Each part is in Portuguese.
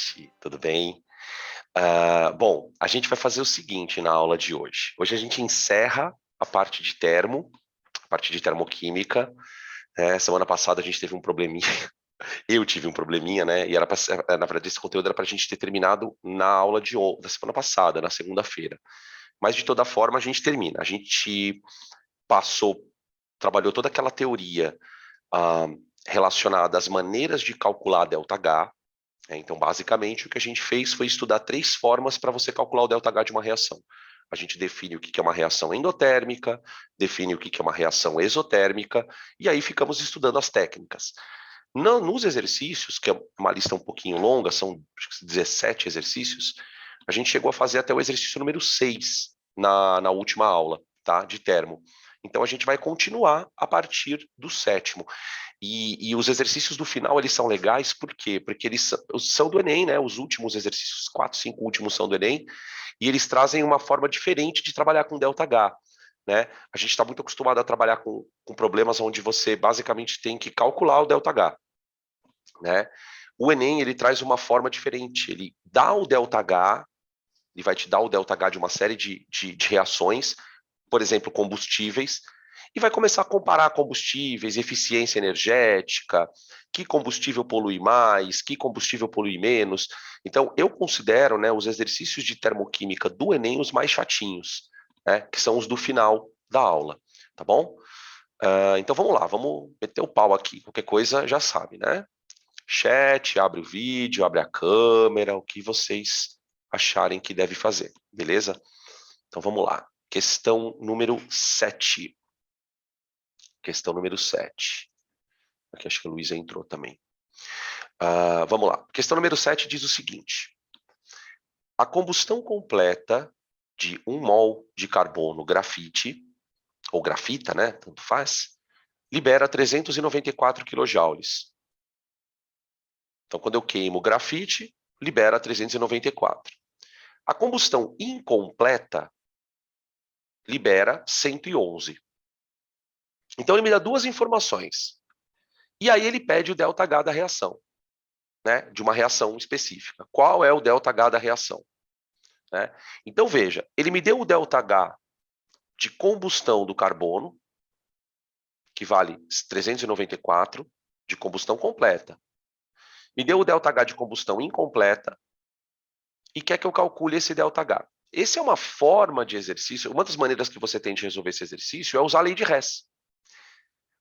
noite, tudo bem? Bom, a gente vai fazer o seguinte na aula de hoje. Hoje a gente encerra a parte de a parte de termoquímica. Semana passada a gente teve um probleminha, eu tive um probleminha, né? E na verdade esse conteúdo era para a gente ter terminado na aula da semana passada, na segunda-feira. Mas de toda forma a gente termina. A gente passou, trabalhou toda aquela teoria ah, relacionada às maneiras de calcular ΔH. Então, basicamente, o que a gente fez foi estudar três formas para você calcular o ΔH de uma reação. A gente define o que é uma reação endotérmica, define o que é uma reação exotérmica, e aí ficamos estudando as técnicas. Nos exercícios, que é uma lista um pouquinho longa, são 17 exercícios, a gente chegou a fazer até o exercício número 6 na última aula, tá? De termo. Então, a gente vai continuar a partir do sétimo. E os exercícios do final, eles são legais, por quê? Porque eles são do Enem, né? Os últimos exercícios, 4, 5 últimos são do Enem, e eles trazem uma forma diferente de trabalhar com ΔH, né? A gente está muito acostumado a trabalhar com problemas onde você basicamente tem que calcular o ΔH, né? O Enem, ele traz uma forma diferente, ele dá o ΔH, ele vai te dar o ΔH de uma série de reações, por exemplo, combustíveis, e vai começar a comparar combustíveis, eficiência energética, que combustível polui mais, que combustível polui menos. Então, eu considero, né, os exercícios de termoquímica do Enem os mais chatinhos, né, que são os do final da aula, tá bom? Então, vamos lá, vamos meter o pau aqui. Qualquer coisa já sabe, né? Chat, abre o vídeo, abre a câmera, o que vocês acharem que deve fazer, beleza? Então, vamos lá. Questão número 7. Questão número 7. Aqui acho que a Luísa entrou também. Vamos lá. Questão número 7 diz o seguinte. A combustão completa de 1 mol de carbono grafite, ou grafita, né, tanto faz, libera 394 kJ. Então, quando eu queimo grafite, libera 394. A combustão incompleta libera 111. Então, ele me dá duas informações. E aí ele pede o ΔH da reação, né, de uma reação específica. Qual é o ΔH da reação? Né? Então, veja, ele me deu o ΔH de combustão do carbono, que vale 394, de combustão completa. Me deu o ΔH de combustão incompleta e quer que eu calcule esse ΔH. Essa é uma forma de exercício, uma das maneiras que você tem de resolver esse exercício é usar a lei de Hess.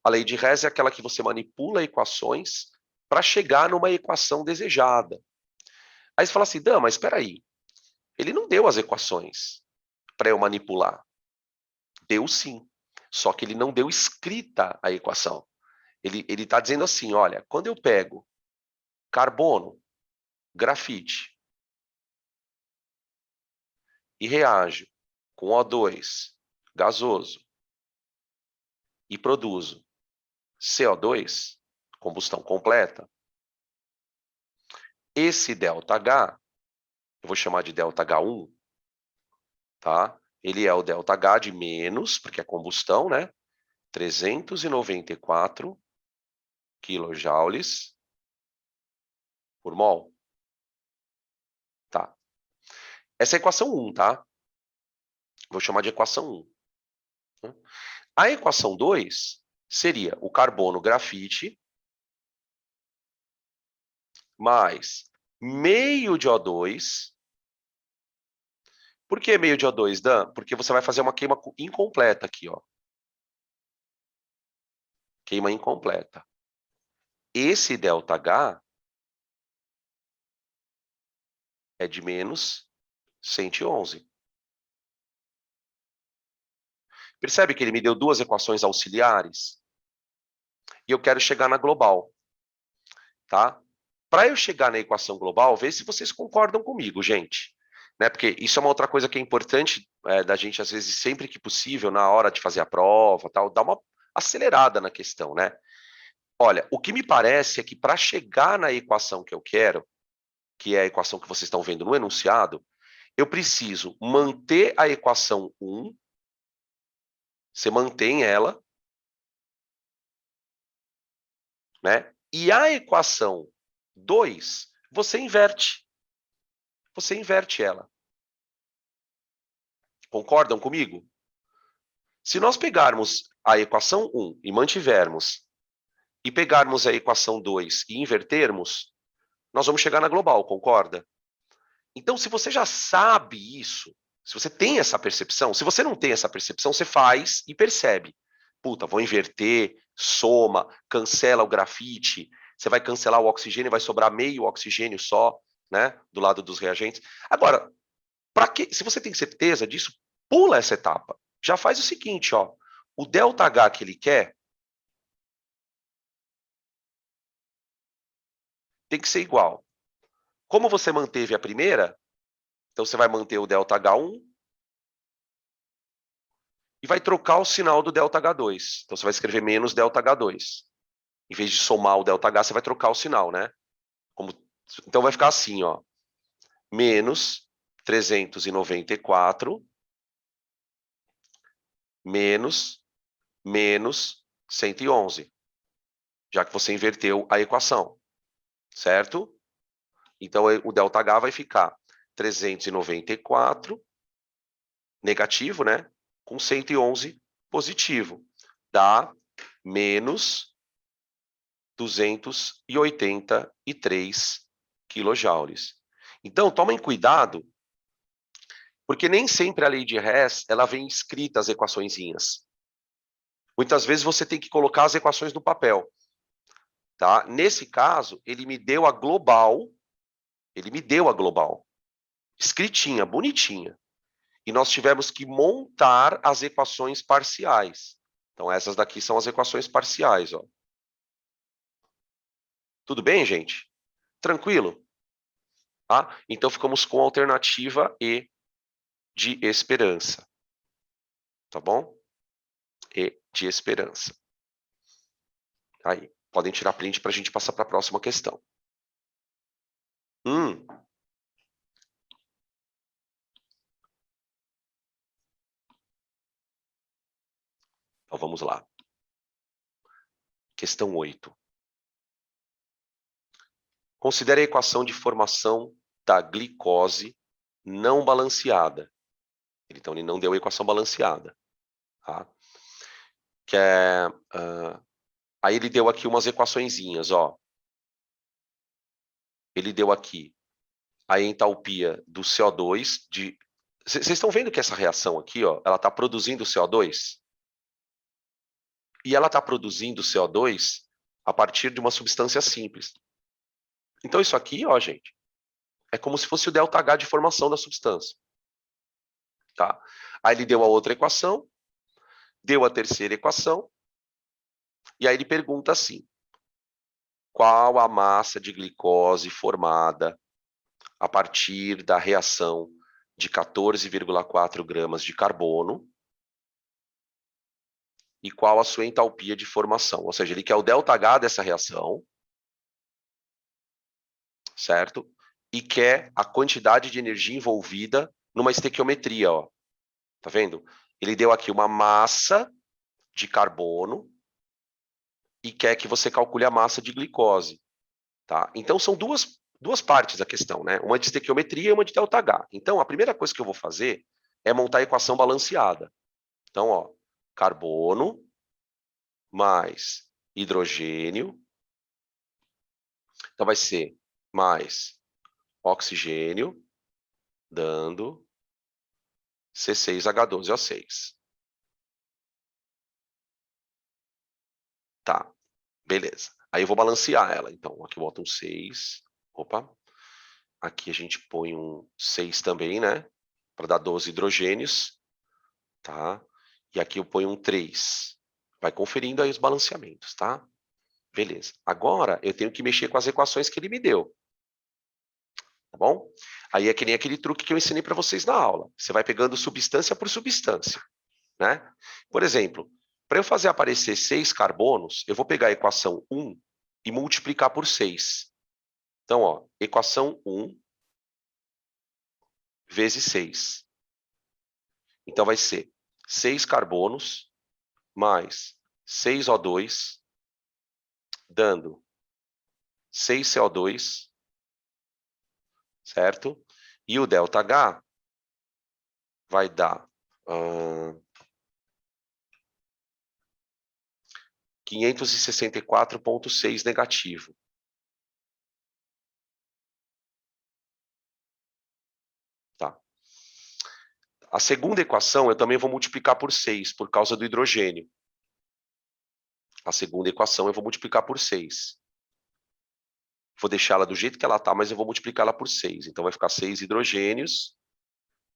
A lei de Hess é aquela que você manipula equações para chegar numa equação desejada. Aí você fala assim, Dan, mas espera aí, ele não deu as equações para eu manipular. Deu sim, só que ele não deu escrita a equação. Ele está dizendo assim, olha, quando eu pego carbono, grafite, e reajo com O2 gasoso e produzo CO2, combustão completa, esse ΔH, eu vou chamar de ΔH1, tá? Ele é o ΔH de menos, porque é combustão, né? 394 quilojoules por mol. Tá. Essa é a equação 1, tá? Vou chamar de equação 1. A equação 2 seria o carbono grafite mais meio de O2. Por que meio de O2, Dan? Porque você vai fazer uma queima incompleta aqui, ó. Queima incompleta. Esse ΔH é de menos 111. Percebe que ele me deu duas equações auxiliares? E eu quero chegar na global, tá? Para eu chegar na equação global, vê se vocês concordam comigo, gente. Né? Porque isso é uma outra coisa que é importante da gente, às vezes, sempre que possível, na hora de fazer a prova, tal, dar uma acelerada na questão, né? Olha, o que me parece é que para chegar na equação que eu quero, que é a equação que vocês estão vendo no enunciado, eu preciso manter a equação 1, você mantém ela, né? E a equação 2, você inverte. você inverte ela. Concordam comigo? Se nós pegarmos a equação 1 e mantivermos, e pegarmos a equação 2 e invertermos, nós vamos chegar na global, concorda? Então, se você já sabe isso, se você tem essa percepção, se você não tem essa percepção, você faz e percebe. Puta, vou inverter, soma, cancela o grafite, você vai cancelar o oxigênio, vai sobrar meio oxigênio só, né, do lado dos reagentes. Agora, se você tem certeza disso, pula essa etapa. Já faz o seguinte, ó, o ΔH que ele quer tem que ser igual. Como você manteve a primeira, então você vai manter o ΔH1 e vai trocar o sinal do ΔH2. Então você vai escrever menos ΔH2. Em vez de somar o ΔH, você vai trocar o sinal, né? Então vai ficar assim, ó. Menos 394 menos 111. Já que você inverteu a equação, certo? Então o ΔH vai ficar 394 negativo, né? Com 111 positivo. Dá menos 283 quilojoules. Então, tomem cuidado, porque nem sempre a lei de Hess ela vem escrita as equaçõezinhas. Muitas vezes você tem que colocar as equações no papel. Tá? Nesse caso, ele me deu a global, escritinha, bonitinha. E nós tivemos que montar as equações parciais. Então, essas daqui são as equações parciais. Ó. Tudo bem, gente? Tranquilo? Tá? Então, ficamos com a alternativa E de esperança. Tá bom? E de esperança. Aí, podem tirar print para a gente passar para a próxima questão. Então, vamos lá. Questão 8. Considere a equação de formação da glicose não balanceada. Então, ele não deu a equação balanceada. Tá? Que é, aí ele deu aqui umas equaçõezinhas, ó. Ele deu aqui a entalpia do CO2 de... Vocês estão vendo que essa reação aqui, ó, ela está produzindo CO2? E ela está produzindo CO2 a partir de uma substância simples. Então, isso aqui, ó, gente, é como se fosse o ΔH de formação da substância. Tá? Aí ele deu a outra equação, deu a terceira equação, e aí ele pergunta assim, qual a massa de glicose formada a partir da reação de 14,4 gramas de carbono e qual a sua entalpia de formação? Ou seja, ele quer o ΔH dessa reação, certo? E quer a quantidade de energia envolvida numa estequiometria, ó. Tá vendo? Ele deu aqui uma massa de carbono e quer que você calcule a massa de glicose, tá? Então são duas partes da questão, né? Uma de estequiometria e uma de ΔH. Então a primeira coisa que eu vou fazer é montar a equação balanceada. Então, ó, carbono mais hidrogênio, então vai ser mais oxigênio, dando C6H12O6. Tá, beleza. Aí eu vou balancear ela. Então, aqui eu boto um 6. Opa. Aqui a gente põe um 6 também, né? Para dar 12 hidrogênios. Tá? E aqui eu ponho um 3. Vai conferindo aí os balanceamentos, tá? Beleza. Agora eu tenho que mexer com as equações que ele me deu. Tá bom? Aí é que nem aquele truque que eu ensinei para vocês na aula. Você vai pegando substância por substância, né? Por exemplo, para eu fazer aparecer 6 carbonos, eu vou pegar a equação 1 e multiplicar por 6. Então, ó, equação 1 vezes 6. Então, vai ser 6 carbonos mais 6O2, dando 6CO2, certo? E o ΔH vai dar 564,6 negativo. Tá. A segunda equação eu também vou multiplicar por 6, por causa do hidrogênio. A segunda equação eu vou multiplicar por 6. Vou deixá-la do jeito que ela está, mas eu vou multiplicá-la por 6. Então vai ficar 6 hidrogênios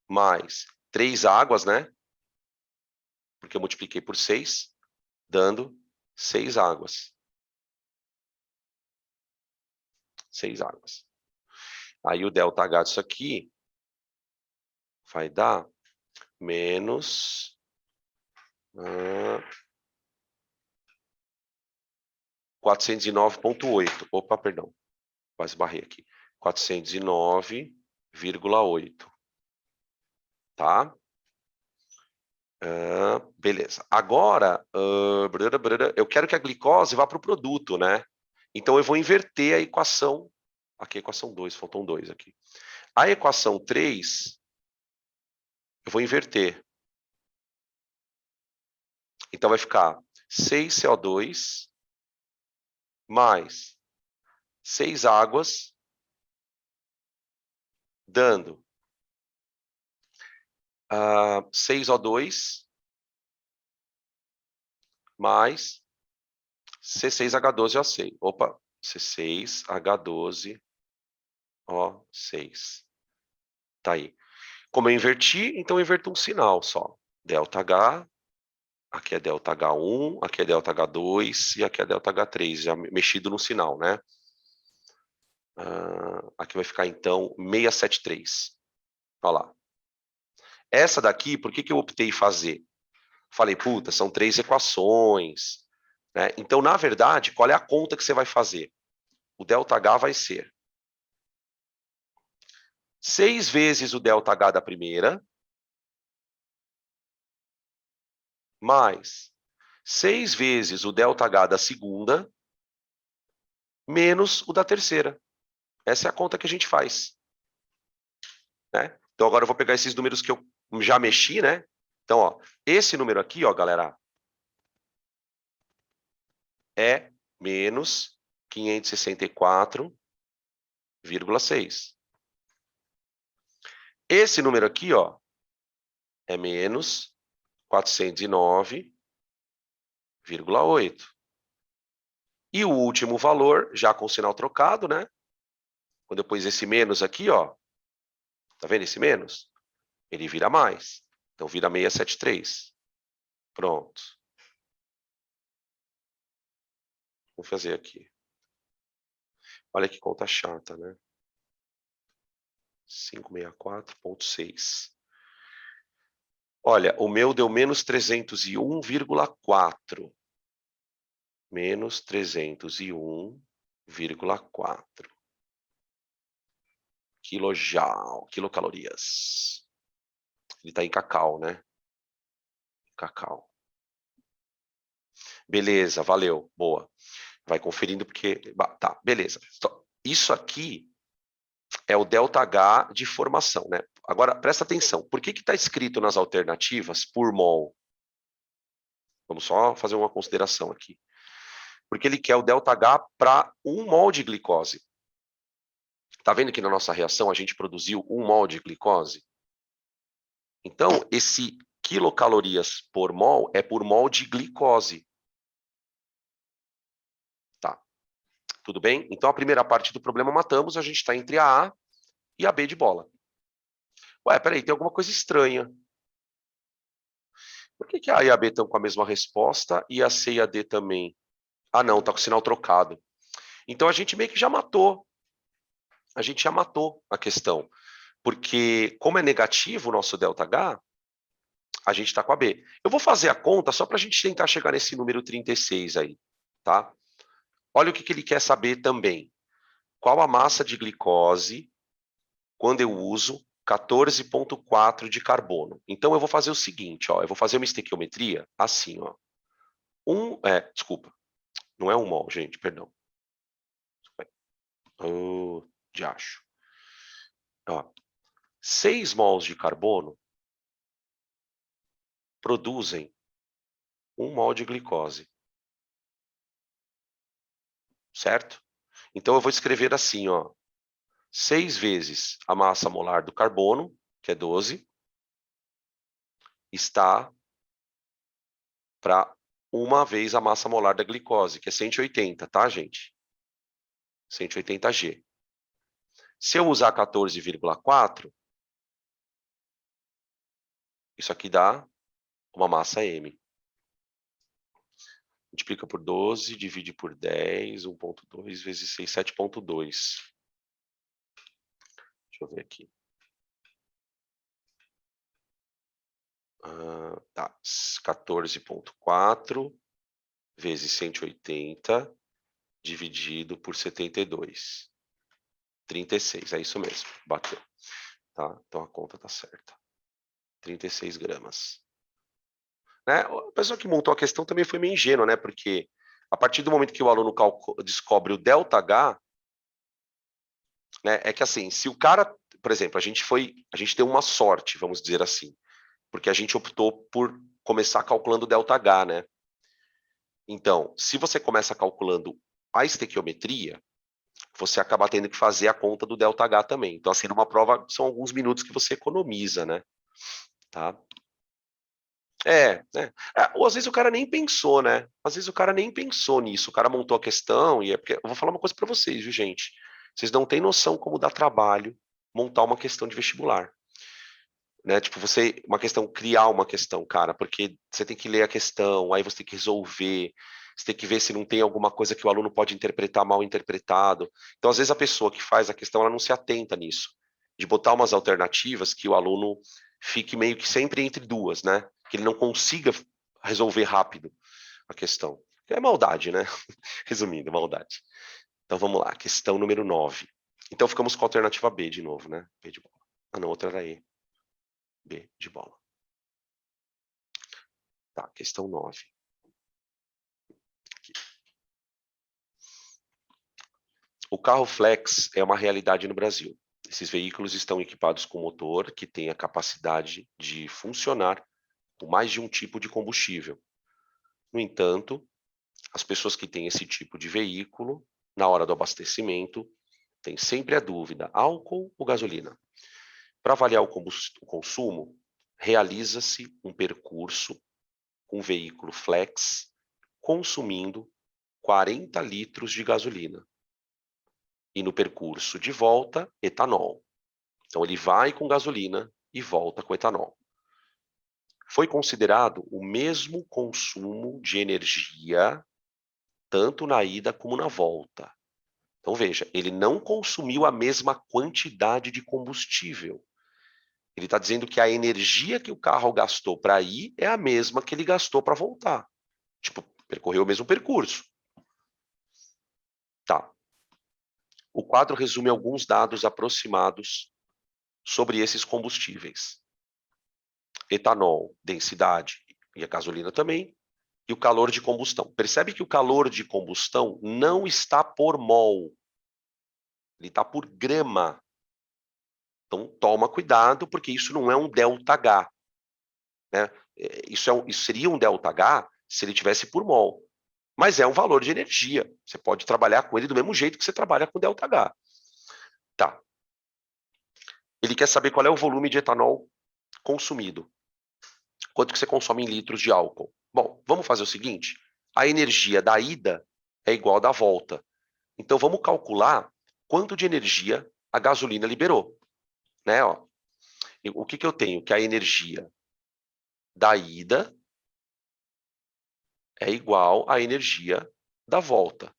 mais 3 águas, né? Porque eu multipliquei por 6, dando 6 águas. 6 águas. Aí o ΔH disso aqui vai dar menos 409,8. Opa, perdão. Quase barrei aqui. 409,8. Tá? Beleza. Agora, eu quero que a glicose vá para o produto, né? Então, eu vou inverter a equação. Aqui a equação 2, faltam 2 aqui. A equação 3, eu vou inverter. Então, vai ficar 6CO2 mais 6 águas, dando 6O2 mais C6H12O6. Opa, C6H12O6. Tá aí. Como eu inverti, então eu inverto um sinal só. ΔH, aqui é ΔH1, aqui é ΔH2 e aqui é ΔH3, já mexido no sinal, né? Aqui vai ficar, então, 673. Olha lá. Essa daqui, por que eu optei em fazer? Falei, puta, são 3 equações, né? Então, na verdade, qual é a conta que você vai fazer? O ΔH vai ser 6 vezes o ΔH da primeira, mais 6 vezes o ΔH da segunda, menos o da terceira. Essa é a conta que a gente faz. Né? Então, agora eu vou pegar esses números que eu já mexi, né? Então, ó, esse número aqui, ó, galera, é menos 564,6. Esse número aqui, ó, é menos 409,8. E o último valor, já com o sinal trocado, né? Quando eu pus esse menos aqui, ó, tá vendo esse menos? Ele vira mais. Então, vira 673. Pronto. Vou fazer aqui. Olha que conta chata, né? 564,6. Olha, o meu deu menos 301,4. Menos 301,4. Quilocalorias. Ele está em cacau, né? Cacau. Beleza, valeu, boa. Vai conferindo porque... Tá, beleza. Isso aqui é o ΔH de formação, né? Agora, presta atenção. Por que está escrito nas alternativas por mol? Vamos só fazer uma consideração aqui. Porque ele quer o ΔH para 1 mol de glicose. Tá vendo que na nossa reação a gente produziu 1 mol de glicose? Então, esse quilocalorias por mol é por mol de glicose. Tá. Tudo bem? Então, a primeira parte do problema matamos, a gente está entre a A e a B de bola. Ué, peraí, tem alguma coisa estranha. Por que a A e a B estão com a mesma resposta e a C e a D também? Ah, não, está com o sinal trocado. Então, a gente meio que já matou. A gente já matou a questão. Porque, como é negativo o nosso ΔH, a gente está com a B. Eu vou fazer a conta só para a gente tentar chegar nesse número 36 aí, tá? Olha o que ele quer saber também. Qual a massa de glicose quando eu uso 14,4 de carbono? Então, eu vou fazer o seguinte, ó, eu vou fazer uma estequiometria assim, ó. Desculpa, não é 1 mol, gente, perdão. Oh, diacho. Ó, 6 mols de carbono produzem 1 mol de glicose. Certo? Então, eu vou escrever assim, ó. 6 vezes a massa molar do carbono, que é 12, está para 1 vez a massa molar da glicose, que é 180, tá, gente? 180 G. Se eu usar 14,4, isso aqui dá uma massa M. Multiplica por 12, divide por 10, 1,2 vezes 6, 7,2. Deixa eu ver aqui. Tá, 14,4 vezes 180 dividido por 72. 36, é isso mesmo, bateu. Tá? Então a conta tá certa. 36 gramas. Né? A pessoa que montou a questão também foi meio ingênua, né? Porque a partir do momento que o aluno descobre o ΔH, né? É que assim, se o cara, por exemplo, a gente deu uma sorte, vamos dizer assim, porque a gente optou por começar calculando o ΔH, né? Então, se você começa calculando a estequiometria, você acaba tendo que fazer a conta do ΔH também. Então, assim, numa prova, são alguns minutos que você economiza, né? Tá? Ou às vezes o cara nem pensou, né? Às vezes o cara nem pensou nisso. O cara montou a questão e é porque... Eu vou falar uma coisa para vocês, viu, gente? Vocês não têm noção como dá trabalho montar uma questão de vestibular. Né? Tipo, uma questão, criar uma questão, cara, porque você tem que ler a questão, aí você tem que resolver, você tem que ver se não tem alguma coisa que o aluno pode interpretar mal interpretado. Então, às vezes, a pessoa que faz a questão, ela não se atenta nisso, de botar umas alternativas que o aluno fique meio que sempre entre duas, né? Que ele não consiga resolver rápido a questão. É maldade, né? Resumindo, maldade. Então, vamos lá, questão número 9. Então, ficamos com a alternativa B de novo, né? B de bola. Ah, não, outra era E. B de bola. Tá, questão 9. Aqui. O carro flex é uma realidade no Brasil. Esses veículos estão equipados com motor que tem a capacidade de funcionar com mais de um tipo de combustível. No entanto, as pessoas que têm esse tipo de veículo, na hora do abastecimento, têm sempre a dúvida: álcool ou gasolina? Para avaliar o consumo, realiza-se um percurso com o veículo flex consumindo 40 litros de gasolina. E no percurso de volta, etanol. Então, ele vai com gasolina e volta com etanol. Foi considerado o mesmo consumo de energia, tanto na ida como na volta. Então, veja, ele não consumiu a mesma quantidade de combustível. Ele está dizendo que a energia que o carro gastou para ir é a mesma que ele gastou para voltar. Tipo, percorreu o mesmo percurso. Tá. O quadro resume alguns dados aproximados sobre esses combustíveis. Etanol, densidade, e a gasolina também, e o calor de combustão. Percebe que o calor de combustão não está por mol, ele está por grama. Então, toma cuidado, porque isso não é um ΔH. Né? Isso seria um ΔH se ele tivesse por mol. Mas é um valor de energia. Você pode trabalhar com ele do mesmo jeito que você trabalha com ΔH. Tá. Ele quer saber qual é o volume de etanol consumido. Quanto que você consome em litros de álcool? Bom, vamos fazer o seguinte: a energia da ida é igual à da volta. Então vamos calcular quanto de energia a gasolina liberou, né? Ó, o que eu tenho? Que a energia da ida é igual à energia da volta.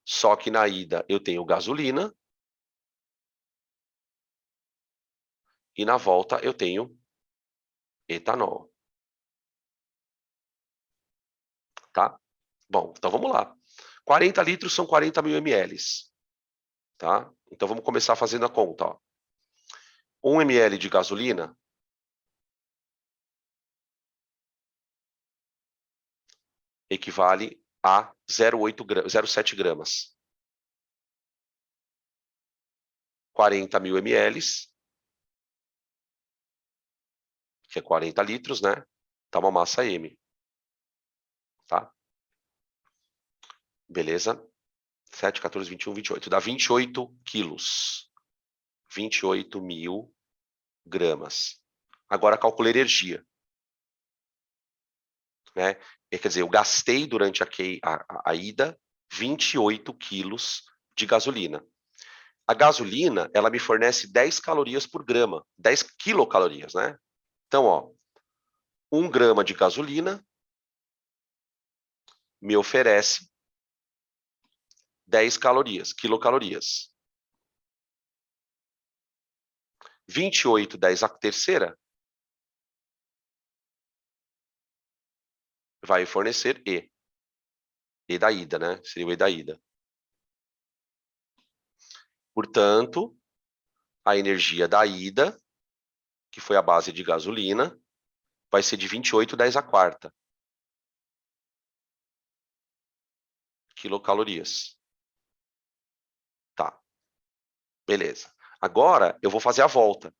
Só que na ida eu tenho gasolina e na volta eu tenho etanol. Tá? Bom, então vamos lá. 40 litros são 40 mil ml. Tá? Então vamos começar fazendo a conta. Ó. 1 ml de gasolina equivale a 0,7 gramas. 40 mil ml que é 40 litros, né? Tá uma massa M. Tá? Beleza? 7, 14, 21, 28. Dá 28 quilos. 28 mil gramas. Agora calcula energia. Né? Quer dizer, eu gastei durante a ida 28 quilos de gasolina. A gasolina, ela me fornece 10 calorias por grama, 10 quilocalorias, né? Então, ó, 1 grama de gasolina me oferece 10 calorias, quilocalorias. 28, 10 a terceira, vai fornecer E. E da ida, né? Seria o E da ida. Portanto, a energia da ida, que foi a base de gasolina, vai ser de 28, 10 a quarta quilocalorias. Tá, beleza. Agora eu vou fazer a volta.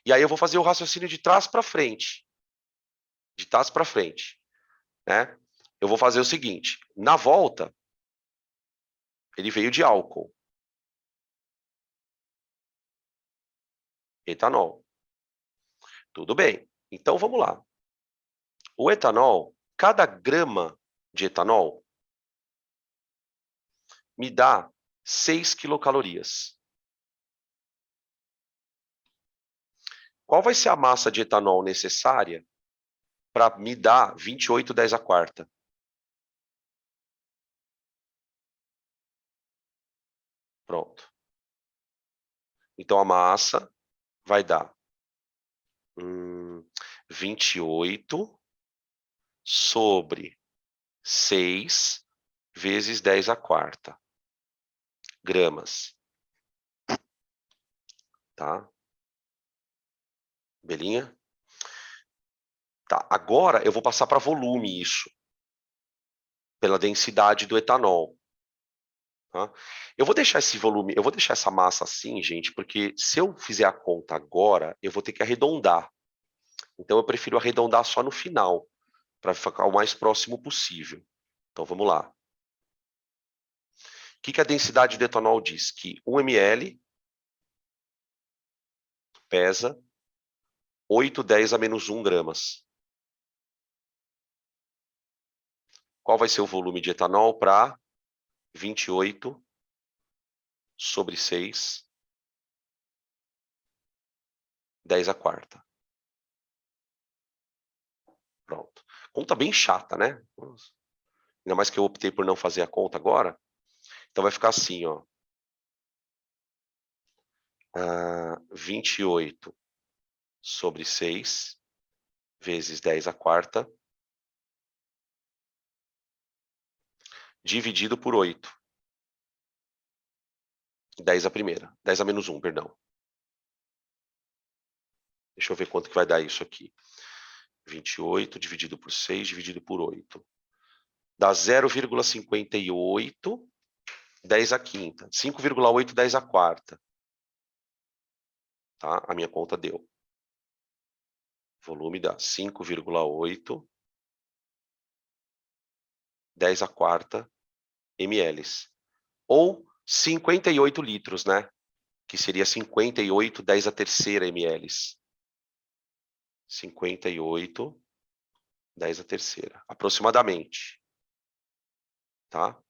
E aí eu vou fazer o raciocínio de trás para frente. De trás para frente, né? Eu vou fazer o seguinte, na volta, ele veio de álcool. Etanol. Tudo bem. Então vamos lá. O etanol, cada grama de etanol me dá 6 quilocalorias. Qual vai ser a massa de etanol necessária para me dar 28, 10 a quarta? Pronto. Então a massa vai dar 28 sobre 6 vezes 10 a quarta gramas. Tá? Belinha? Tá. Agora eu vou passar para volume isso, pela densidade do etanol. Tá? Eu vou deixar esse volume, eu vou deixar essa massa assim, gente, porque se eu fizer a conta agora, eu vou ter que arredondar. Então eu prefiro arredondar só no final, para ficar o mais próximo possível. Então vamos lá. O que a densidade do etanol diz? Que 1 ml pesa 810 a menos 1 gramas. Qual vai ser o volume de etanol para 28 sobre 6, 10 a quarta? Pronto. Conta bem chata, né? Ainda mais que eu optei por não fazer a conta agora. Então vai ficar assim, ó. 28 sobre 6 vezes 10 a quarta dividido por 8. 10 a primeira. 10 a menos 1, perdão. Deixa eu ver quanto que vai dar isso aqui. 28 dividido por 6 dividido por 8. Dá 0,58, 10 a quinta. 5,8, 10 a quarta. Tá? A minha conta deu. Volume dá 5,8, 10 a quarta ml. Ou 58 litros, né? Que seria 58, 10 a terceira ml. 58, 10 a terceira, aproximadamente. Tá?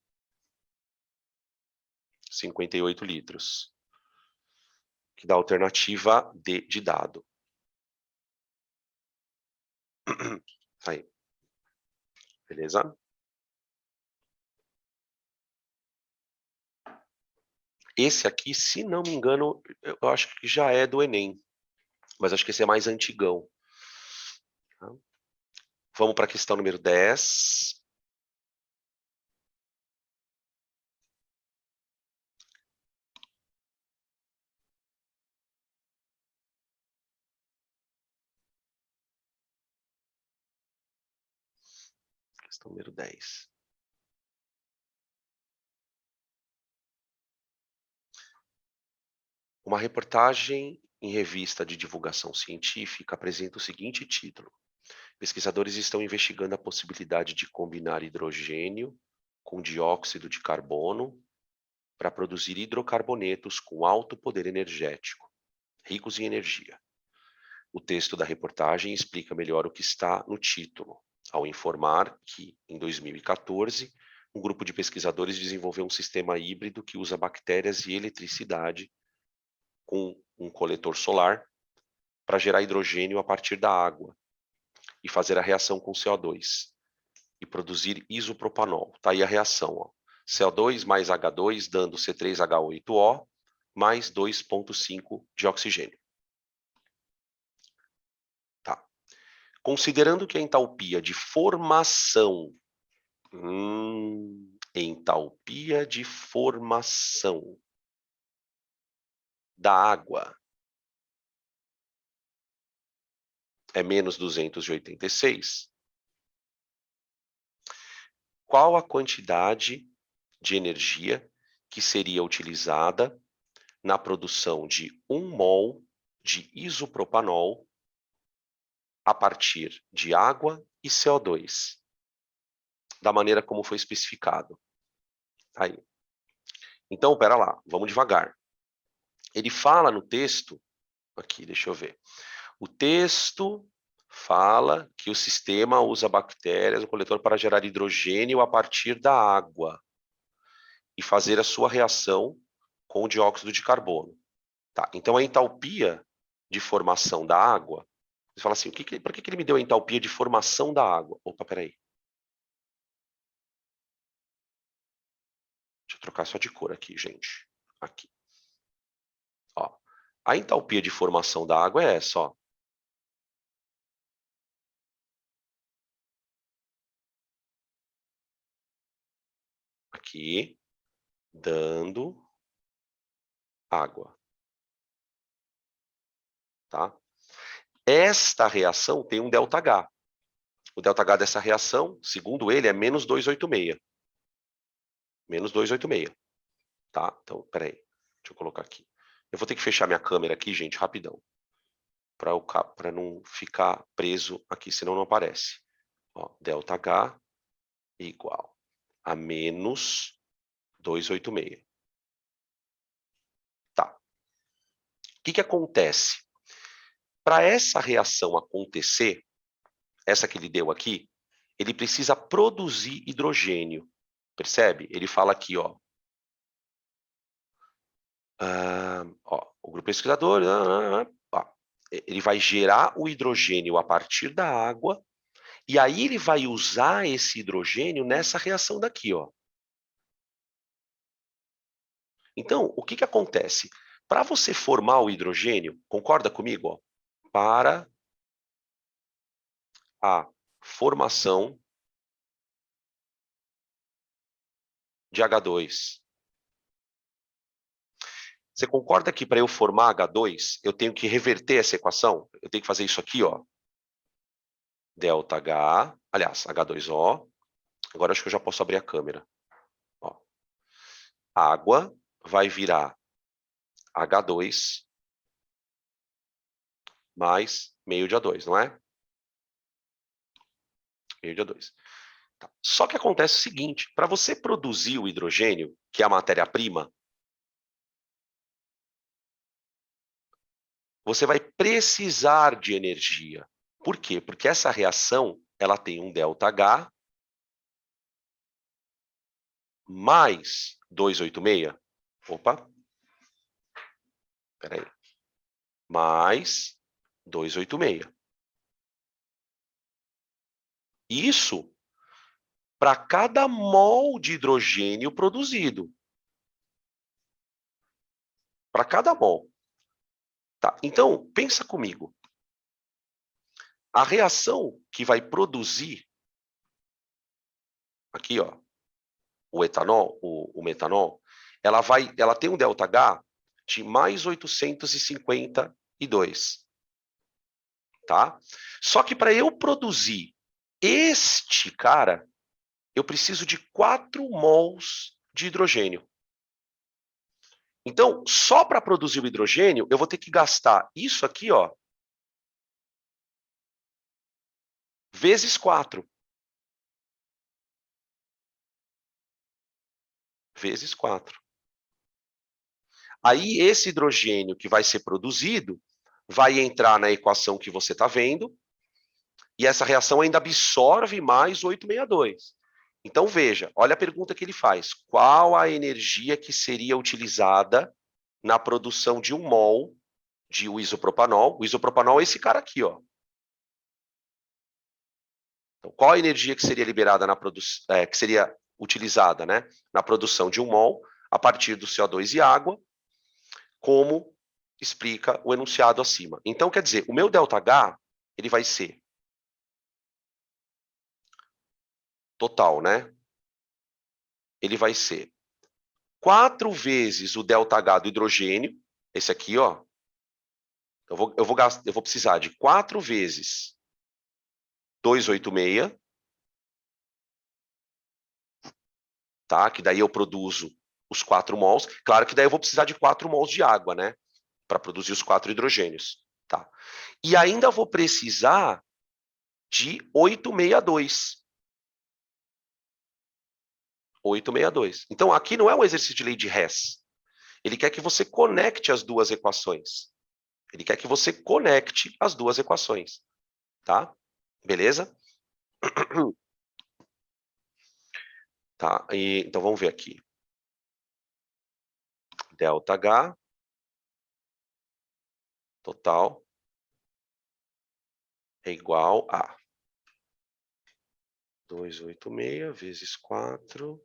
58 litros. Que dá a alternativa D de dado. Aí. Beleza? Esse aqui, se não me engano, eu acho que já é do Enem. Mas acho que esse é mais antigão. Tá? Vamos para a questão número 10. Questão número 10. Uma reportagem em revista de divulgação científica apresenta o seguinte título: pesquisadores estão investigando a possibilidade de combinar hidrogênio com dióxido de carbono para produzir hidrocarbonetos com alto poder energético, ricos em energia. O texto da reportagem explica melhor o que está no título, ao informar que, em 2014, um grupo de pesquisadores desenvolveu um sistema híbrido que usa bactérias e eletricidade com um coletor solar para gerar hidrogênio a partir da água e fazer a reação com CO2 e produzir isopropanol. Está aí a reação, ó. CO2 mais H2 dando C3H8O mais 2,5 de oxigênio. Tá. Considerando que a entalpia de formação entalpia de formação da água é menos 286, qual a quantidade de energia que seria utilizada na produção de 1 mol de isopropanol a partir de água e CO2, da maneira como foi especificado? Aí. Então, pera lá, vamos devagar. Ele fala no texto, aqui, deixa eu ver. O texto fala que o sistema usa bactérias, o coletor, para gerar hidrogênio a partir da água e fazer a sua reação com o dióxido de carbono. Tá, então, a entalpia de formação da água, você fala assim, por que ele me deu a entalpia de formação da água? Opa, peraí. Deixa eu trocar só de cor aqui, gente. Aqui. Ó, a entalpia de formação da água é essa, ó. Aqui, dando água. Tá? Esta reação tem um ΔH. O ΔH dessa reação, segundo ele, é menos 286. Menos 286. Tá? Então, peraí. Deixa eu colocar aqui. Eu vou ter que fechar minha câmera aqui, gente, rapidão. Para não ficar preso aqui, senão não aparece. Ó, ΔH igual a menos 286. Tá. O que acontece? Para essa reação acontecer, essa que ele deu aqui, ele precisa produzir hidrogênio. Percebe? Ele fala aqui, ó. O grupo pesquisador, ele vai gerar o hidrogênio a partir da água, e aí ele vai usar esse hidrogênio nessa reação daqui, ó. Então, o que acontece? Para você formar o hidrogênio, concorda comigo? Ó, para a formação de H2. Você concorda que para eu formar H2, eu tenho que reverter essa equação? Eu tenho que fazer isso aqui, ó. ΔH, aliás, H2O. Agora acho que eu já posso abrir a câmera. Ó. Água vai virar H2 mais meio de A2, não é? Meio de A2. Tá. Só que acontece o seguinte, para você produzir o hidrogênio, que é a matéria-prima, você vai precisar de energia. Por quê? Porque essa reação ela tem um ΔH mais 286. Opa. Espera aí. Mais 286. Isso para cada mol de hidrogênio produzido. Para cada mol. Tá? Então, pensa comigo. A reação que vai produzir aqui, ó, o etanol, o metanol, ela tem um ΔH de mais 852, tá? Só que para eu produzir este cara, eu preciso de 4 mols de hidrogênio. Então, só para produzir o hidrogênio, eu vou ter que gastar isso aqui, ó, vezes 4. Vezes 4. Aí, esse hidrogênio que vai ser produzido vai entrar na equação que você está vendo, e essa reação ainda absorve mais o 862. Então, veja, olha a pergunta que ele faz. Qual a energia que seria utilizada na produção de 1 mol de isopropanol? O isopropanol é esse cara aqui, ó. Então, qual a energia que seria liberada na produção, que seria utilizada, né, na produção de 1 mol a partir do CO2 e água, como explica o enunciado acima. Então, quer dizer, o meu ΔH, ele vai ser total, né? Ele vai ser 4 vezes o ΔH do hidrogênio, esse aqui, ó. Eu vou precisar de 4 vezes 286, tá? Que daí eu produzo os 4 mols. Claro que daí eu vou precisar de 4 mols de água, né? Para produzir os 4 hidrogênios, tá? E ainda vou precisar de 862. 862. Então, aqui não é um exercício de lei de Hess. Ele quer que você conecte as duas equações. Ele quer que você conecte as duas equações, tá? Beleza? Tá, então vamos ver aqui. ΔH total é igual a 286 vezes 4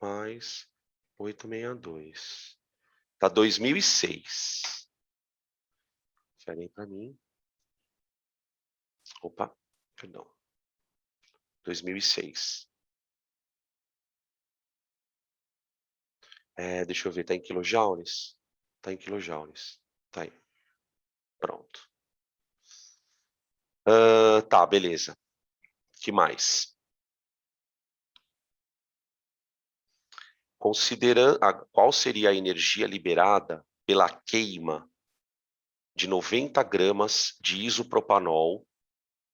mais 862. Tá 2006. Esperem para mim. Opa, perdão. 2006. Deixa eu ver, tá em quilojoules? Tá em quilojoules. Tá aí. Pronto. Tá, beleza. Que mais? Considerando qual seria a energia liberada pela queima de 90 gramas de isopropanol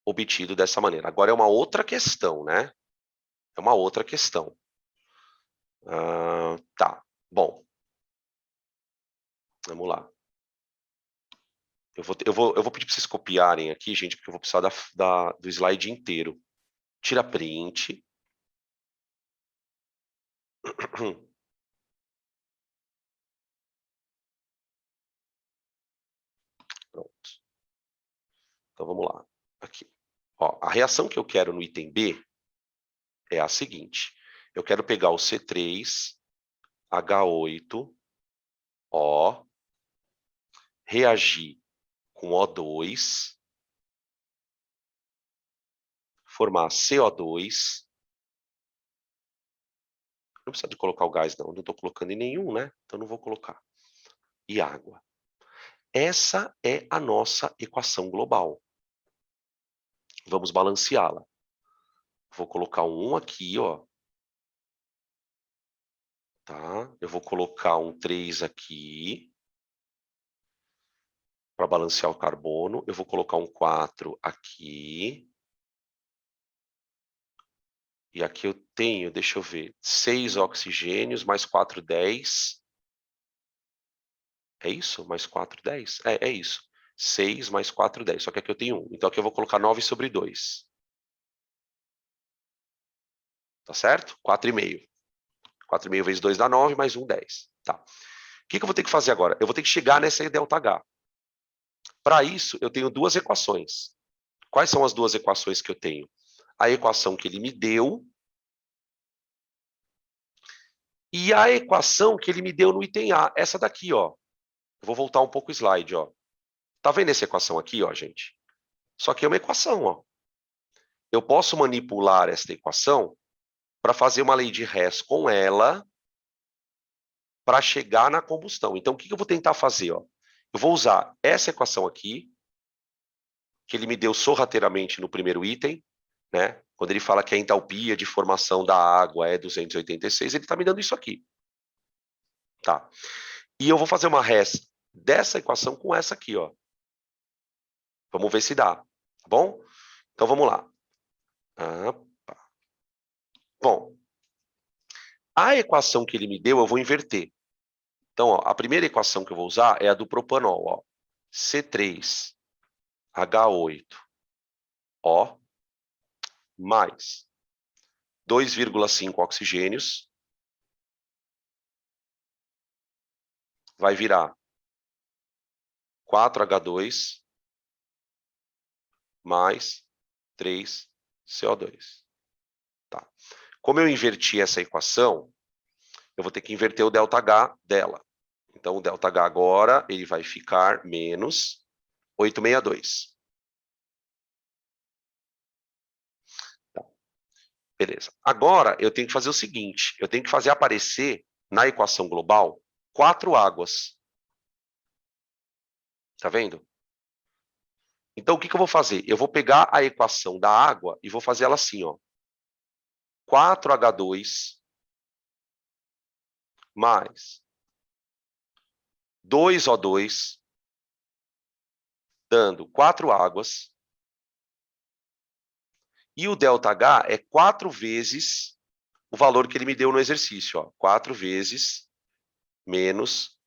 obtido dessa maneira. Agora é uma outra questão, né? É uma outra questão. Tá, bom. Vamos lá. Eu vou pedir para vocês copiarem aqui, gente, porque eu vou precisar do slide inteiro. Tira print. Pronto. Então vamos lá. Aqui. Ó, a reação que eu quero no item B é a seguinte. Eu quero pegar o C3H8O, reagir com O2, formar CO2. Não precisa de colocar o gás, não. Não estou colocando em nenhum, né? Então não vou colocar. E água. Essa é a nossa equação global. Vamos balanceá-la. Vou colocar um 1 aqui, ó. Tá? Eu vou colocar um 3 aqui. Para balancear o carbono. Eu vou colocar um 4 aqui. E aqui eu tenho, deixa eu ver, 6 oxigênios, mais 4, 10. É isso? Mais 4, 10? É isso. 6 mais 4, 10. Só que aqui eu tenho 1. Então aqui eu vou colocar 9 sobre 2. Tá certo? 4,5. 4,5 vezes 2 dá 9, mais 1, 10. Tá. O que eu vou ter que fazer agora? Eu vou ter que chegar nessa ΔH. Para isso, eu tenho duas equações. Quais são as duas equações que eu tenho? A equação que ele me deu e a equação que ele me deu no item A. Essa daqui, ó. Eu vou voltar um pouco o slide, ó. Tá vendo essa equação aqui, ó, gente? Só que é uma equação, ó. Eu posso manipular esta equação para fazer uma lei de Hess com ela para chegar na combustão. Então, o que eu vou tentar fazer? Ó? Eu vou usar essa equação aqui, que ele me deu sorrateiramente no primeiro item, né? Quando ele fala que a entalpia de formação da água é 286, ele está me dando isso aqui. Tá. E eu vou fazer uma res dessa equação com essa aqui, ó. Vamos ver se dá, tá bom? Então, vamos lá. Bom, a equação que ele me deu, eu vou inverter. Então, ó, a primeira equação que eu vou usar é a do propanol, ó. C3H8O mais 2,5 oxigênios vai virar 4H2 mais 3CO2. Tá. Como eu inverti essa equação, eu vou ter que inverter o ΔH dela. Então, o ΔH agora ele vai ficar menos 862. Tá. Beleza. Agora, eu tenho que fazer o seguinte, eu tenho que fazer aparecer na equação global 4 águas. Tá vendo? Então, o que eu vou fazer? Eu vou pegar a equação da água e vou fazer ela assim, ó. 4H2 mais 2O2, dando 4 águas. E o ΔH é 4 vezes o valor que ele me deu no exercício, ó. 4 vezes menos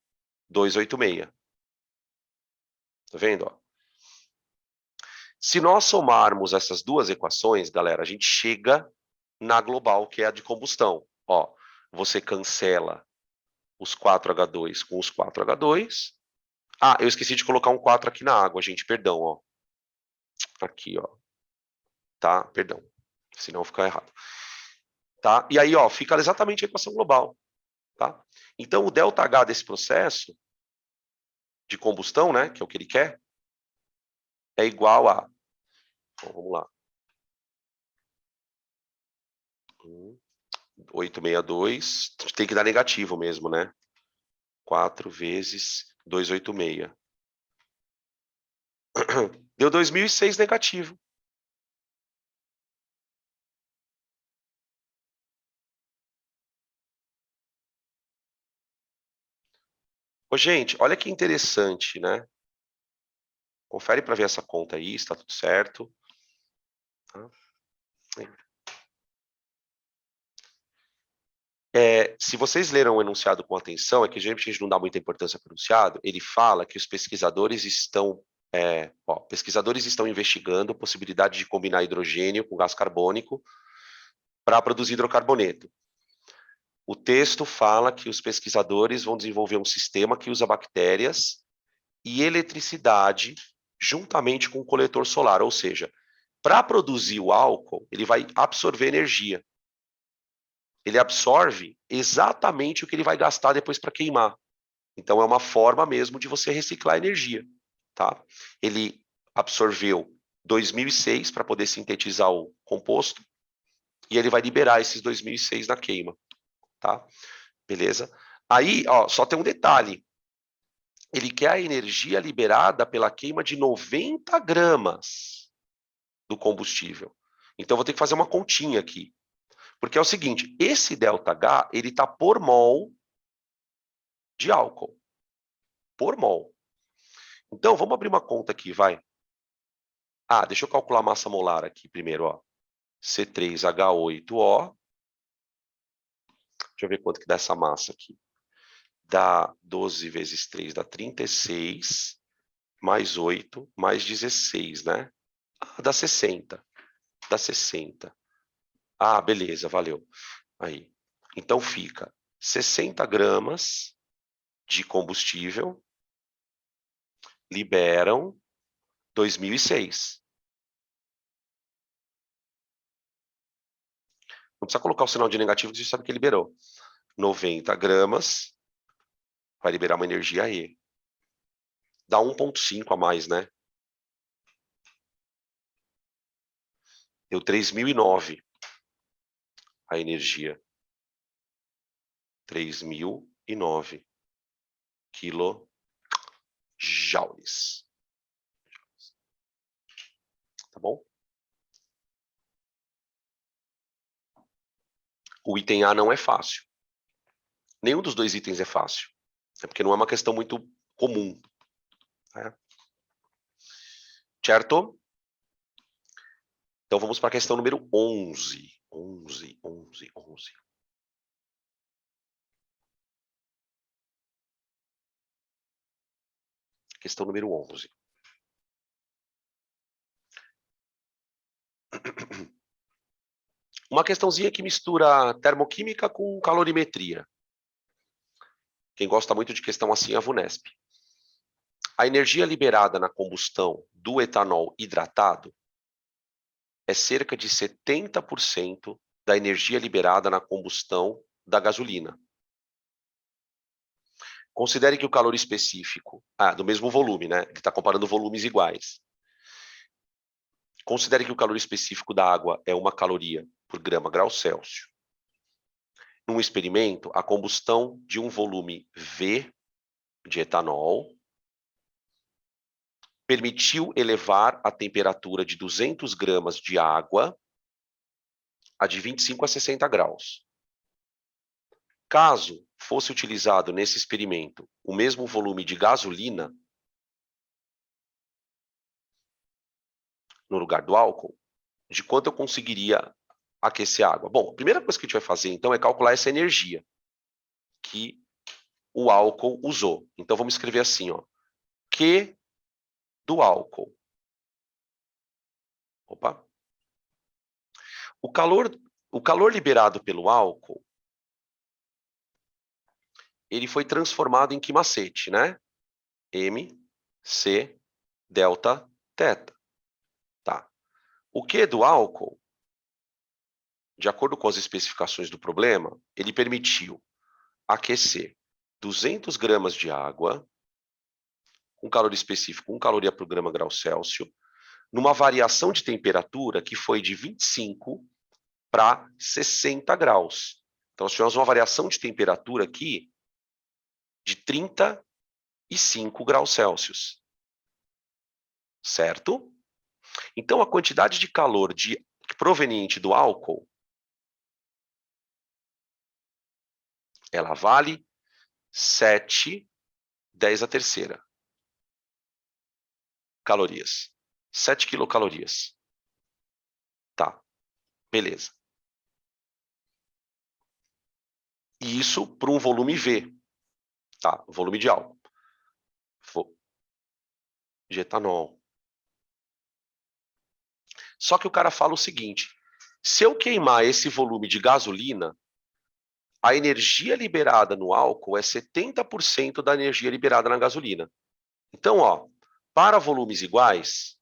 286. Tá vendo? Ó? Se nós somarmos essas duas equações, galera, a gente chega na global, que é a de combustão. Ó, você cancela os 4H2 com os 4H2. Ah, eu esqueci de colocar um 4 aqui na água, gente, perdão, ó. Aqui, ó. Tá? Perdão. Senão fica errado. Tá? E aí, ó, fica exatamente a equação global. Tá? Então, o ΔH desse processo de combustão, né, que é o que ele quer, é igual a... Bom, vamos lá. 862, tem que dar negativo mesmo, né? 4 vezes 286. Deu 2006 negativo. Ô, gente, olha que interessante, né? Confere para ver essa conta aí, está tudo certo. Tá? Se vocês leram o enunciado com atenção, é que geralmente a gente não dá muita importância para o enunciado, ele fala que os pesquisadores estão, pesquisadores estão investigando a possibilidade de combinar hidrogênio com gás carbônico para produzir hidrocarboneto. O texto fala que os pesquisadores vão desenvolver um sistema que usa bactérias e eletricidade juntamente com o coletor solar, ou seja, para produzir o álcool, ele vai absorver energia. Ele absorve exatamente o que ele vai gastar depois para queimar. Então, é uma forma mesmo de você reciclar energia. Tá? Ele absorveu 2006 para poder sintetizar o composto e ele vai liberar esses 2006 na queima. Tá? Beleza? Aí, ó, só tem um detalhe. Ele quer a energia liberada pela queima de 90 gramas do combustível. Então, eu vou ter que fazer uma continha aqui. Porque é o seguinte, esse ΔH, ele está por mol de álcool. Por mol. Então, vamos abrir uma conta aqui, vai. Ah, deixa eu calcular a massa molar aqui primeiro, ó. C3H8O. Deixa eu ver quanto que dá essa massa aqui. Dá 12 vezes 3, dá 36, mais 8, mais 16, né? Ah, dá 60. Dá 60. Ah, beleza, valeu. Aí. Então fica 60 gramas de combustível liberam 2006. Não precisa colocar o sinal de negativo, que você sabe que liberou. 90 gramas vai liberar uma energia E. Dá 1,5 a mais, né? Deu 3009 a energia. 3009 quilojoules. Tá bom? O item A não é fácil. Nenhum dos dois itens é fácil. É porque não é uma questão muito comum. Né? Certo? Então vamos para a questão número 11. 11. Questão número 11. Uma questãozinha que mistura termoquímica com calorimetria. Quem gosta muito de questão assim é a VUNESP. A energia liberada na combustão do etanol hidratado é cerca de 70% da energia liberada na combustão da gasolina. Considere que o calor específico, do mesmo volume, né? Ele está comparando volumes iguais. Considere que o calor específico da água é 1 caloria por grama grau Celsius. Num experimento, a combustão de um volume V de etanol permitiu elevar a temperatura de 200 gramas de água a de 25 a 60 graus. Caso fosse utilizado nesse experimento o mesmo volume de gasolina no lugar do álcool, de quanto eu conseguiria aquecer a água? Bom, a primeira coisa que a gente vai fazer, então, é calcular essa energia que o álcool usou. Então, vamos escrever assim, ó, Q do álcool. Opa. O calor liberado pelo álcool, ele foi transformado em que macete, né? M, C, delta, teta. Tá. O Q do álcool, de acordo com as especificações do problema, ele permitiu aquecer 200 gramas de água, com calor específico, 1 caloria por grama grau Celsius, numa variação de temperatura que foi de 25 para 60 graus. Então, nós tivemos uma variação de temperatura aqui de 35 graus Celsius. Certo? Então, a quantidade de calor proveniente do álcool, ela vale 7, 10 a terceira calorias. 7 quilocalorias. Tá, beleza. E isso para um volume V, tá? Volume de álcool. De etanol. Só que o cara fala o seguinte, se eu queimar esse volume de gasolina, a energia liberada no álcool é 70% da energia liberada na gasolina. Então, ó, para volumes iguais,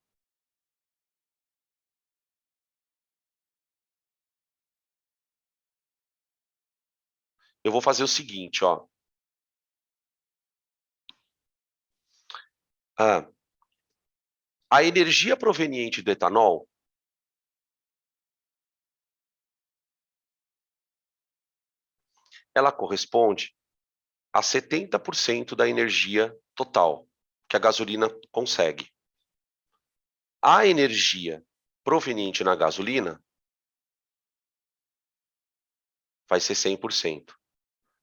eu vou fazer o seguinte, ó. A energia proveniente do etanol ela corresponde a 70% da energia total que a gasolina consegue. A energia proveniente na gasolina vai ser 100%.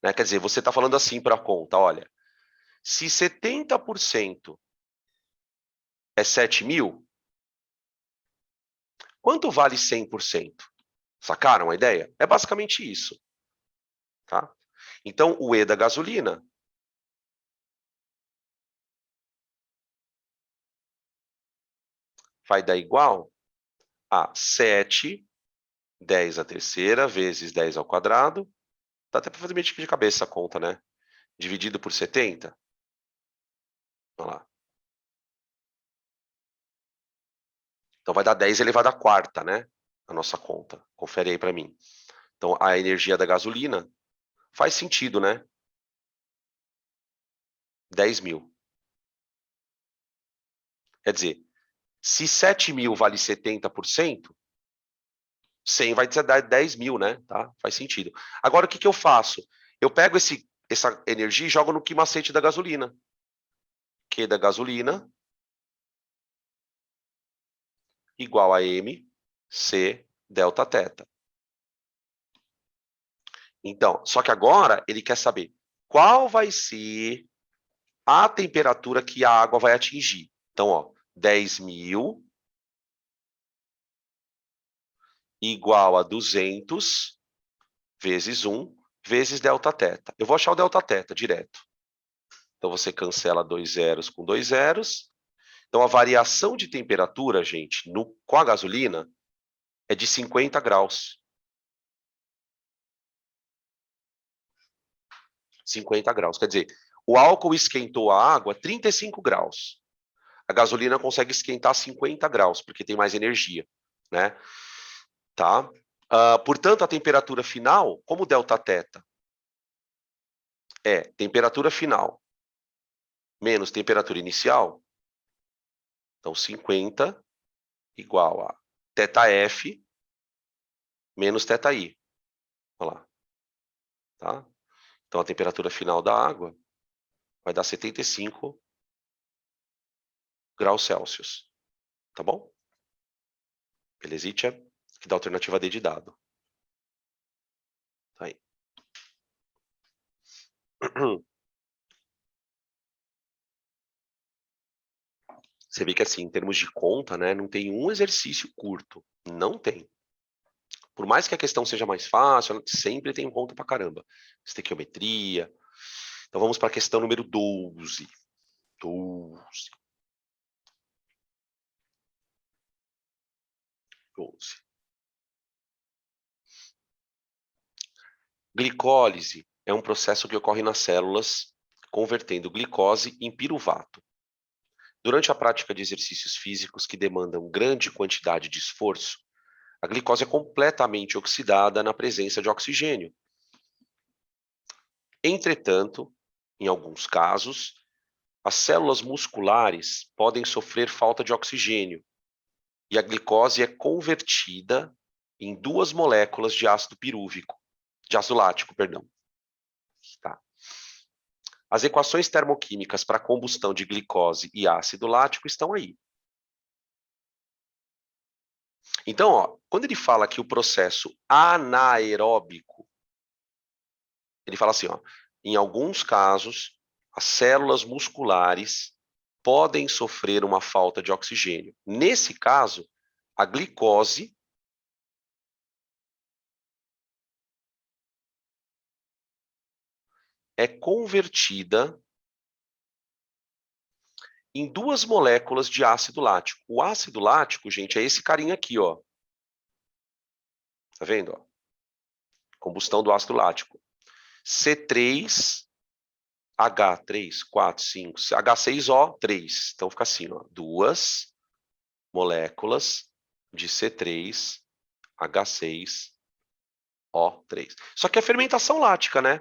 Né? Quer dizer, você está falando assim para a conta, olha, se 70% é 7.000, quanto vale 100%? Sacaram a ideia? É basicamente isso. Tá? Então, o E da gasolina vai dar igual a 7, 10 à terceira, vezes 10 ao quadrado. Dá até para fazer meio de cabeça a conta, né? Dividido por 70. Vamos lá. Então, vai dar 10 elevado à quarta, né? A nossa conta. Confere aí para mim. Então, a energia da gasolina faz sentido, né? 10.000. Quer dizer, se 7.000 vale 70%, 100 vai dar 10.000, né? Tá? Faz sentido. Agora, o que eu faço? Eu pego essa energia e jogo no quimacete da gasolina. Q da gasolina igual a M, C, delta teta. Então, só que agora ele quer saber qual vai ser a temperatura que a água vai atingir. Então, ó, 10.000 igual a 200 vezes 1 vezes Δθ. Eu vou achar o Δθ direto. Então, você cancela 2 zeros com 2 zeros. Então, a variação de temperatura, gente, com a gasolina, é de 50 graus. 50 graus. Quer dizer, o álcool esquentou a água 35 graus. A gasolina consegue esquentar 50 graus, porque tem mais energia, né? Tá? Portanto, a temperatura final, como Δθ é temperatura final menos temperatura inicial, então 50 igual a ΔF menos ΔI. Olha lá. Tá? Então, a temperatura final da água vai dar 75 graus Celsius. Tá bom? Belezitia? Que dá a alternativa D de dado. Tá aí. Você vê que, assim, em termos de conta, né, não tem um exercício curto. Não tem. Por mais que a questão seja mais fácil, sempre tem conta pra caramba. Estequiometria. Então, vamos para a questão número 12. 12. 12. Glicólise é um processo que ocorre nas células, convertendo glicose em piruvato. Durante a prática de exercícios físicos que demandam grande quantidade de esforço, a glicose é completamente oxidada na presença de oxigênio. Entretanto, em alguns casos, as células musculares podem sofrer falta de oxigênio e a glicose é convertida em 2 moléculas de ácido pirúvico, de ácido lático, perdão. Tá. As equações termoquímicas para a combustão de glicose e ácido lático estão aí. Então, ó, quando ele fala que o processo anaeróbico, ele fala assim, ó, em alguns casos, as células musculares podem sofrer uma falta de oxigênio. Nesse caso, a glicose é convertida em 2 moléculas de ácido lático. O ácido lático, gente, é esse carinha aqui, ó. Tá vendo? Ó? Combustão do ácido lático. C3, H3, 4, 5, H6O3. Então fica assim, ó, 2 moléculas de C3, H6O3. Só que é fermentação lática, né?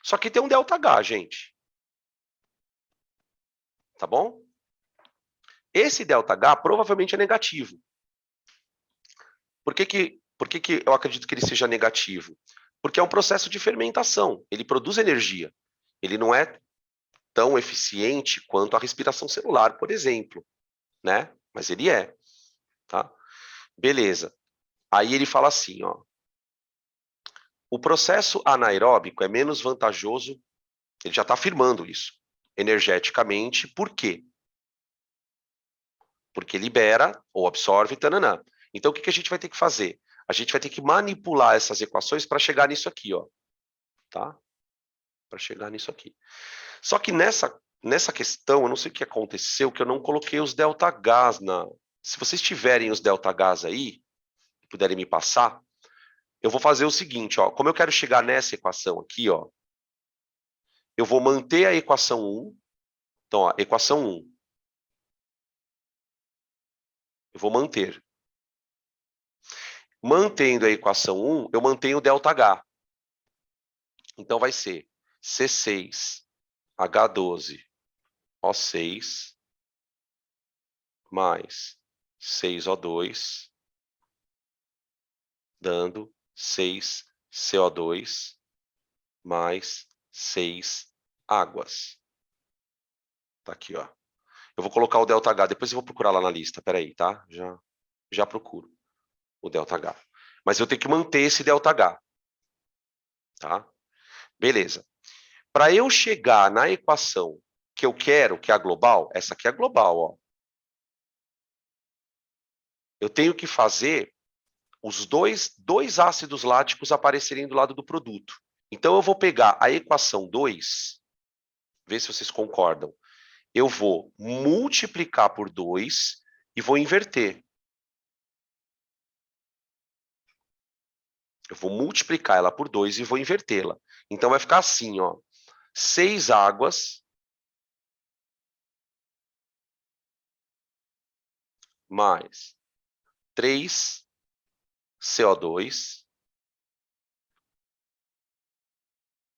Só que tem um ΔH, gente. Tá bom? Esse ΔH provavelmente é negativo. Por que eu acredito que ele seja negativo? Porque é um processo de fermentação. Ele produz energia. Ele não é tão eficiente quanto a respiração celular, por exemplo, né? Mas ele é, tá? Beleza. Aí ele fala assim, ó. O processo anaeróbico é menos vantajoso, ele já está afirmando isso, energeticamente, por quê? Porque libera ou absorve, tananã. Então, o que a gente vai ter que fazer? A gente vai ter que manipular essas equações para chegar nisso aqui, ó. Tá? Para chegar nisso aqui. Só que nessa questão, eu não sei o que aconteceu, que eu não coloquei os ΔHs na... Se vocês tiverem os ΔHs aí, puderem me passar, eu vou fazer o seguinte, ó. Como eu quero chegar nessa equação aqui, ó, eu vou manter a equação 1. Então, ó, equação 1. Eu vou manter. Mantendo a equação 1, eu mantenho o ΔH. Então, vai ser C6H12O6 mais 6O2, dando 6CO2 mais 6 águas. Tá aqui, ó. Eu vou colocar o ΔH, depois eu vou procurar lá na lista, peraí, tá? Já procuro o ΔH. Mas eu tenho que manter esse ΔH, tá? Beleza. Para eu chegar na equação que eu quero, que é a global, essa aqui é a global, ó. Eu tenho que fazer os dois ácidos láticos aparecerem do lado do produto. Então, eu vou pegar a equação 2, ver se vocês concordam. Eu vou multiplicar por 2 e vou inverter. Eu vou multiplicar ela por 2 e vou invertê-la. Então, vai ficar assim, ó. 6 águas mais 3 CO2,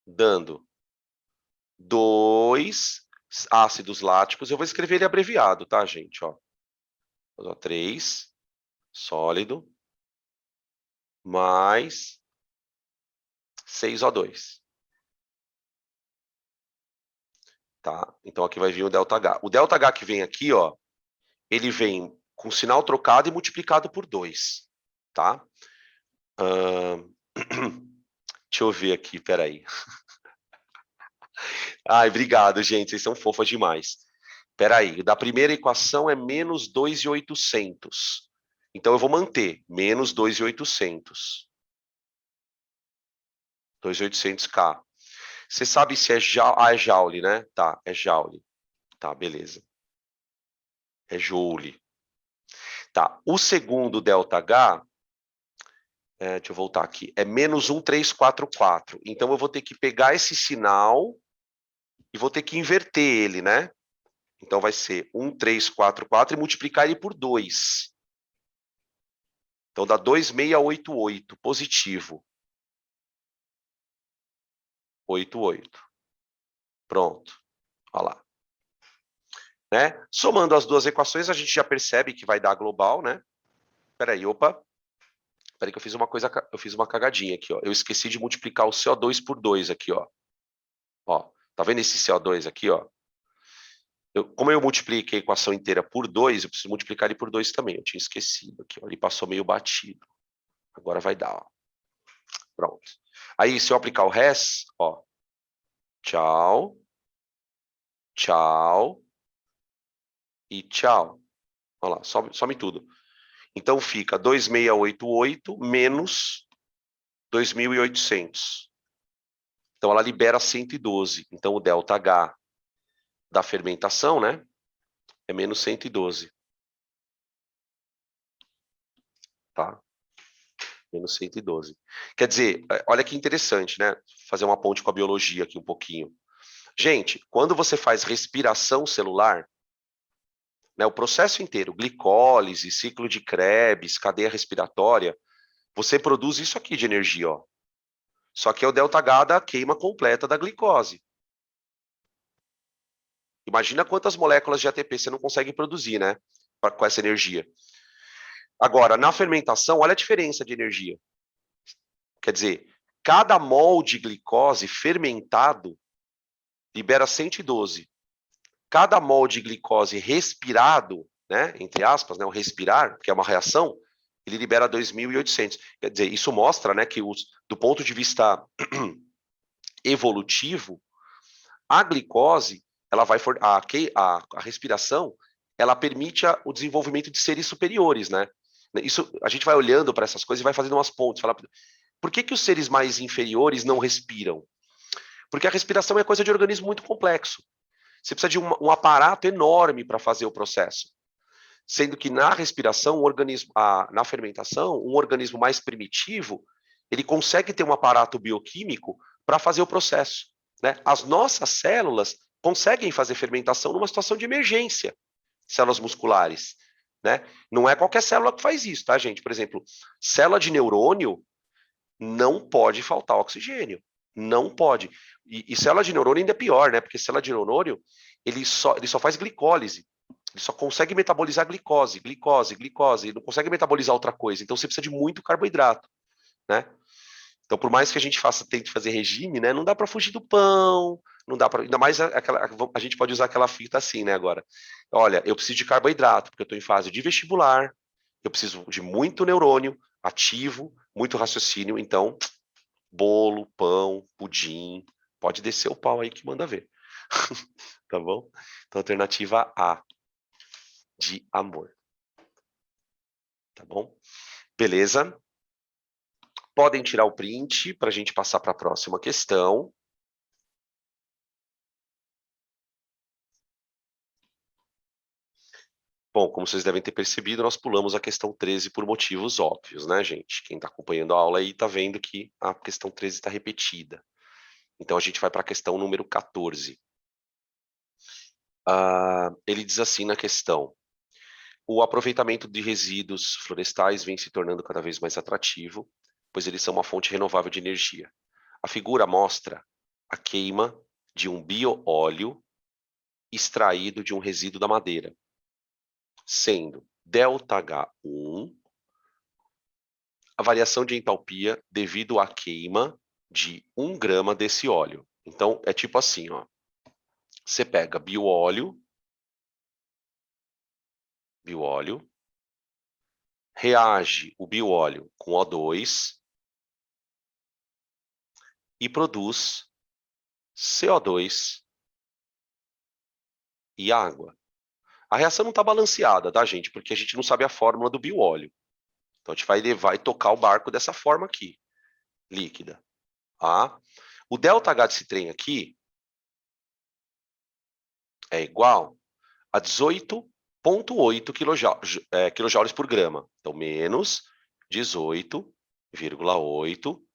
dando 2 ácidos láticos. Eu vou escrever ele abreviado, tá, gente? Ó. 3 sólido mais 6O2. Tá? Então, aqui vai vir o ΔH. O ΔH que vem aqui, ó, ele vem com sinal trocado e multiplicado por 2. Tá? Deixa eu ver aqui, peraí. Ai, obrigado, gente. Vocês são fofas demais. Peraí, da primeira equação é menos 2.800. Então, eu vou manter menos 2.800. 2.800K. Você sabe se é Joule? Ah, é Joule, né? Tá, é Joule. Tá, beleza. É Joule. Tá, o segundo ΔH, deixa eu voltar aqui, é menos 1.344. Então, eu vou ter que pegar esse sinal e vou ter que inverter ele, né? Então, vai ser 1.344 e multiplicar ele por 2. Então, dá 2.688, positivo. 88. Pronto. Olha lá. Né? Somando as duas equações, a gente já percebe que vai dar global, né? Peraí, opa. Peraí que eu fiz uma coisa, eu fiz uma cagadinha aqui, ó. Eu esqueci de multiplicar o CO2 por 2 aqui, ó. Ó, tá vendo esse CO2 aqui, ó? Como eu multipliquei a equação inteira por 2, eu preciso multiplicar ele por 2 também. Eu tinha esquecido aqui, ó. Ele passou meio batido. Agora vai dar, ó. Pronto. Aí, se eu aplicar o res, ó. Tchau. Tchau. E tchau. Olha lá, some tudo. Então, fica 2.688 menos 2.800. Então, ela libera 112. Então, o ΔH da fermentação, né, é menos 112. Tá? Menos 112. Quer dizer, olha que interessante, né? Fazer uma ponte com a biologia aqui um pouquinho. Gente, quando você faz respiração celular, né, o processo inteiro, glicólise, ciclo de Krebs, cadeia respiratória, você produz isso aqui de energia, ó. Só que é o ΔH da queima completa da glicose. Imagina quantas moléculas de ATP você não consegue produzir, né? Com essa energia. Agora, na fermentação, olha a diferença de energia. Quer dizer, cada mol de glicose fermentado libera 112. Cada mol de glicose respirado, né, entre aspas, né, o respirar, que é uma reação, ele libera 2.800. Quer dizer, isso mostra, né, que do ponto de vista evolutivo, a glicose, ela vai a respiração, ela permite o desenvolvimento de seres superiores, né? Isso, a gente vai olhando para essas coisas e vai fazendo umas pontes. Por que os seres mais inferiores não respiram? Porque a respiração é coisa de organismo muito complexo. Você precisa de um aparato enorme para fazer o processo. Sendo que na respiração, na fermentação, um organismo mais primitivo, ele consegue ter um aparato bioquímico para fazer o processo. Né? As nossas células conseguem fazer fermentação numa situação de emergência, células musculares. Né? Não é qualquer célula que faz isso, tá, gente? Por exemplo, célula de neurônio não pode faltar oxigênio. Não pode. E célula de neurônio ainda é pior, né? Porque célula de neurônio, ele só faz glicólise. Ele só consegue metabolizar glicose, ele não consegue metabolizar outra coisa. Então você precisa de muito carboidrato, né? Então, por mais que a gente tente fazer regime, né, não dá para fugir do pão, não dá para, ainda mais a gente pode usar aquela fita assim, né, agora. Olha, eu preciso de carboidrato, porque eu estou em fase de vestibular, eu preciso de muito neurônio ativo, muito raciocínio, então bolo, pão, pudim, Pode descer o pau aí que manda ver. Tá bom? Então, alternativa A, de amor. Tá bom? Beleza? Podem tirar o print para a gente passar para a próxima questão. Bom, como vocês devem ter percebido, nós pulamos a questão 13 por motivos óbvios, né, gente? Quem está acompanhando a aula aí está vendo que a questão 13 está repetida. Então, a gente vai para a questão número 14. Ele diz assim na questão: o aproveitamento de resíduos florestais vem se tornando cada vez mais atrativo, pois eles são uma fonte renovável de energia. A figura mostra a queima de um bioóleo extraído de um resíduo da madeira, sendo ΔH1 a variação de entalpia devido à queima de 1 grama desse óleo. Então, é tipo assim, ó. Você pega bioóleo, reage o bioóleo com O2 e produz CO2 e água. A reação não está balanceada, tá, gente? Porque a gente não sabe a fórmula do bioóleo. Então, a gente vai levar e tocar o barco dessa forma aqui, líquida. Tá? O ΔH desse trem aqui é igual a 18,8 quilojoules por grama. Então, menos 18,8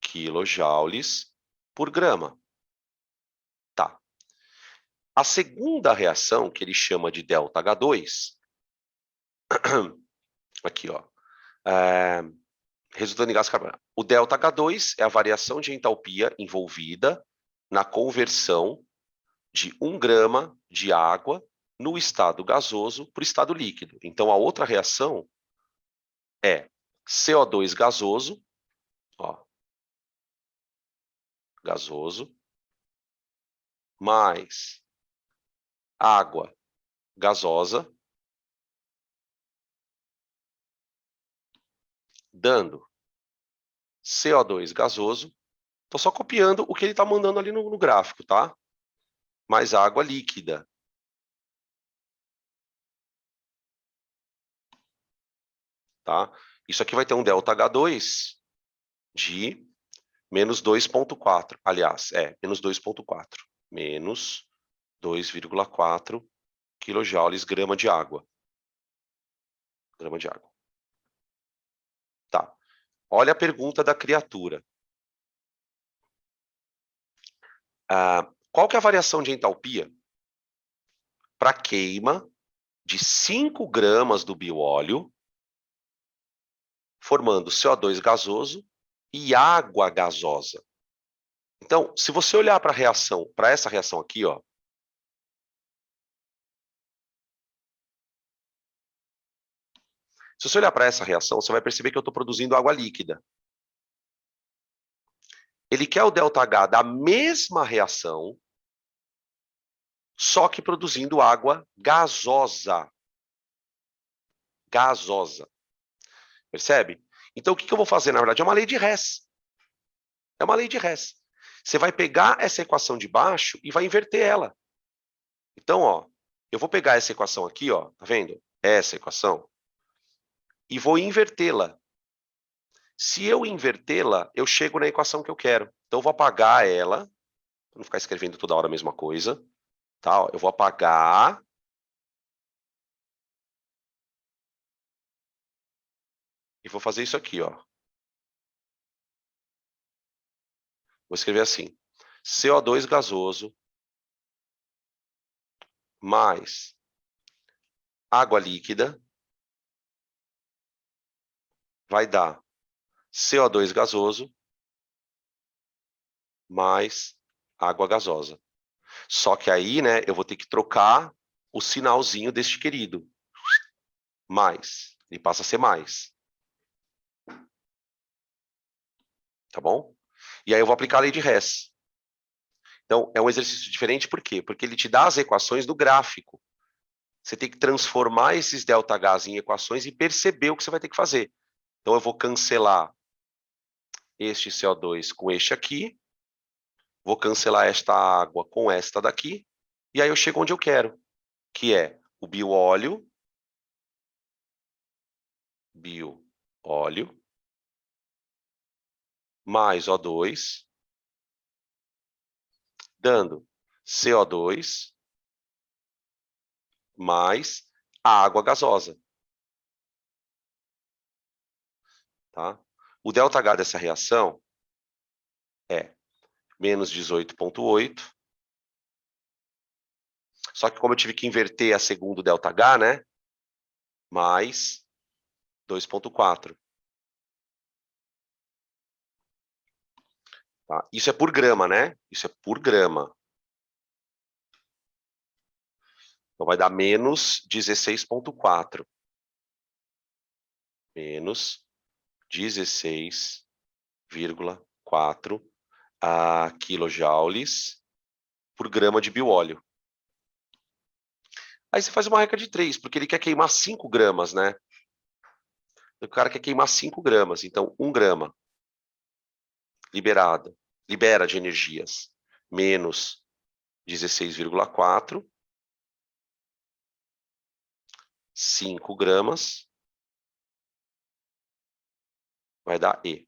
quilojoules por grama. Tá. A segunda reação, que ele chama de ΔH2, aqui, ó, resultando em gás carbônico. O ΔH2 é a variação de entalpia envolvida na conversão de 1 grama de água no estado gasoso para o estado líquido. Então, a outra reação é CO2 gasoso, ó, gasoso, mais água gasosa, dando CO2 gasoso. Estou só copiando o que ele está mandando ali no gráfico, tá? Mais água líquida. Tá? Isso aqui vai ter um ΔH2 de menos 2,4. Aliás, menos 2,4. Menos 2,4 quilojoules grama de água. Grama de água. Tá. Olha a pergunta da criatura. Qual que é a variação de entalpia para queima de 5 gramas do bioóleo, formando CO2 gasoso e água gasosa? Então, se você olhar para a reação, para essa reação aqui, ó, se você olhar para essa reação, você vai perceber que eu estou produzindo água líquida. Ele quer o ΔH da mesma reação, só que produzindo água gasosa. Gasosa. Percebe? Então, o que eu vou fazer, na verdade? É uma lei de Hess. É uma lei de Hess. Você vai pegar essa equação de baixo e vai inverter ela. Então, ó, eu vou pegar essa equação aqui, ó, tá vendo? Essa equação. E vou invertê-la. Se eu invertê-la, eu chego na equação que eu quero. Então, eu vou apagar ela, para não ficar escrevendo toda hora a mesma coisa. Tá? Eu vou apagar. E vou fazer isso aqui, ó. Vou escrever assim: CO2 gasoso mais água líquida vai dar CO2 gasoso mais água gasosa. Só que aí, né, eu vou ter que trocar o sinalzinho deste querido. Mais. Ele passa a ser mais. Tá bom? E aí eu vou aplicar a lei de Hess. Então, é um exercício diferente, por quê? Porque ele te dá as equações do gráfico. Você tem que transformar esses ΔH em equações e perceber o que você vai ter que fazer. Então, eu vou cancelar este CO2 com este aqui. Vou cancelar esta água com esta daqui, e aí eu chego onde eu quero, que é o bióleo, mais O2, dando CO2 mais a água gasosa. Tá? O ΔH dessa reação é menos 18,8. Só que como eu tive que inverter a segundo ΔH, né? Mais 2,4. Tá? Isso é por grama, né? Isso é por grama. Então vai dar menos 16,4. Menos 16,4 quilojoules por grama de bióleo. Aí você faz uma regra de 3, porque ele quer queimar 5 gramas, né? O cara quer queimar 5 gramas, então 1 grama libera de energias, menos 16,4, 5 gramas, vai dar E.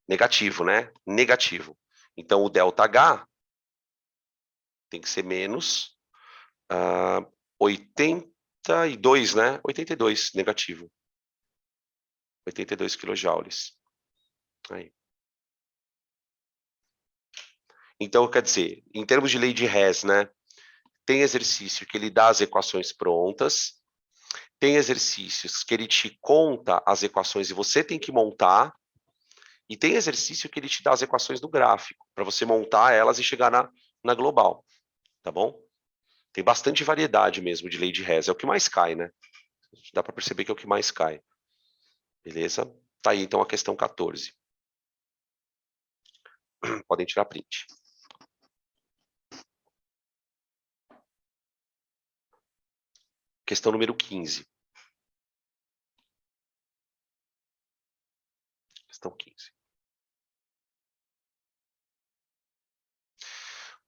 Negativo, né? Negativo. Então, o ΔH tem que ser menos 82, né? 82, negativo. 82 quilojoules. Aí. Então, quer dizer, em termos de lei de Hess, né? Tem exercício que ele dá as equações prontas, tem exercícios que ele te conta as equações e você tem que montar, e tem exercício que ele te dá as equações do gráfico, para você montar elas e chegar na global, tá bom? Tem bastante variedade mesmo de lei de Hess, é o que mais cai, né? Dá para perceber que é o que mais cai. Beleza? Tá aí, então, a questão 14. Podem tirar print. Questão número 15. Questão 15.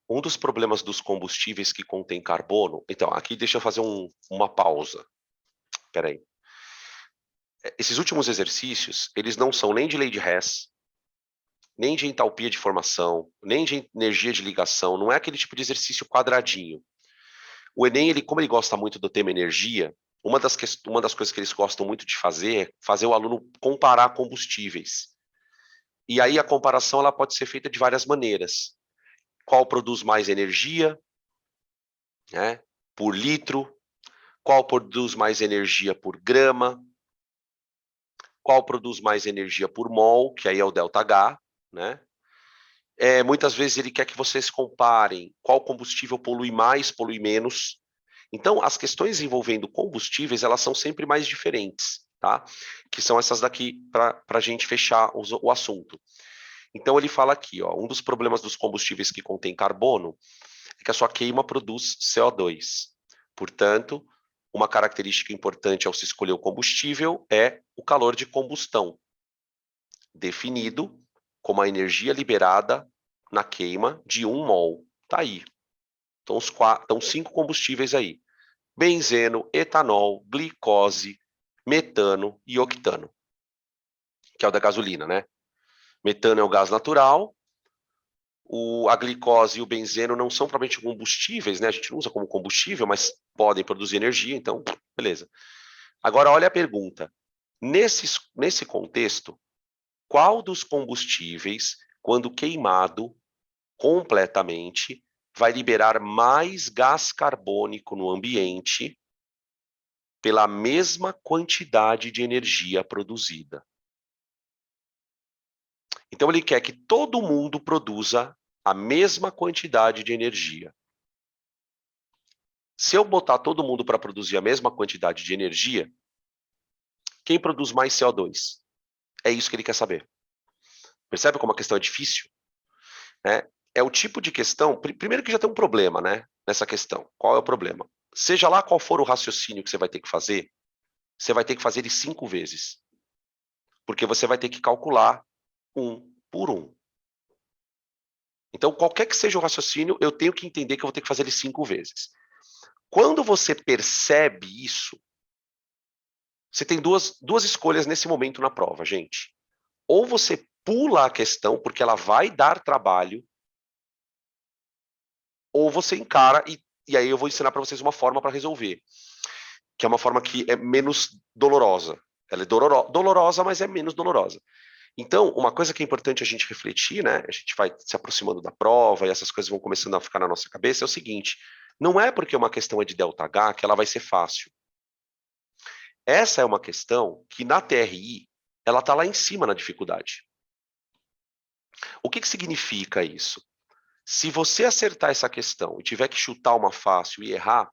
Um dos problemas dos combustíveis que contém carbono... Então, aqui deixa eu fazer uma pausa. Espera aí. Esses últimos exercícios, eles não são nem de lei de Hess, nem de entalpia de formação, nem de energia de ligação. Não é aquele tipo de exercício quadradinho. O Enem, como ele gosta muito do tema energia, uma das coisas que eles gostam muito de fazer é fazer o aluno comparar combustíveis. E aí a comparação ela pode ser feita de várias maneiras. Qual produz mais energia, né, por litro? Qual produz mais energia por grama? Qual produz mais energia por mol, que aí é o ΔH, né? Muitas vezes ele quer que vocês comparem qual combustível polui mais, polui menos. Então, as questões envolvendo combustíveis, elas são sempre mais diferentes, tá? Que são essas daqui para a gente fechar o assunto. Então, ele fala aqui, ó, um dos problemas dos combustíveis que contém carbono é que a sua queima produz CO2. Portanto, uma característica importante ao se escolher o combustível é o calor de combustão, definido como a energia liberada na queima de 1 mol. Tá aí. Então, 5 combustíveis aí. Benzeno, etanol, glicose, metano e octano, que é o da gasolina, né? Metano é o gás natural, a glicose e o benzeno não são propriamente combustíveis, né? A gente não usa como combustível, mas podem produzir energia, então, beleza. Agora, olha a pergunta. Nesse contexto, qual dos combustíveis, quando queimado completamente, vai liberar mais gás carbônico no ambiente pela mesma quantidade de energia produzida? Então, ele quer que todo mundo produza a mesma quantidade de energia. Se eu botar todo mundo para produzir a mesma quantidade de energia, quem produz mais CO2? É isso que ele quer saber. Percebe como a questão é difícil? É o tipo de questão... Primeiro que já tem um problema, né, nessa questão. Qual é o problema? Seja lá qual for o raciocínio que você vai ter que fazer, você vai ter que fazer ele 5 vezes. Porque você vai ter que calcular um por um. Então, qualquer que seja o raciocínio, eu tenho que entender que eu vou ter que fazer ele 5 vezes. Quando você percebe isso, você tem duas escolhas nesse momento na prova, gente. Ou você pula a questão, porque ela vai dar trabalho, ou você encara, e aí eu vou ensinar para vocês uma forma para resolver, que é uma forma que é menos dolorosa. Ela é dolorosa, mas é menos dolorosa. Então, uma coisa que é importante a gente refletir, né? A gente vai se aproximando da prova e essas coisas vão começando a ficar na nossa cabeça, é o seguinte: não é porque uma questão é de ΔH que ela vai ser fácil. Essa é uma questão que na TRI ela está lá em cima na dificuldade. O que significa isso? Se você acertar essa questão e tiver que chutar uma fácil e errar,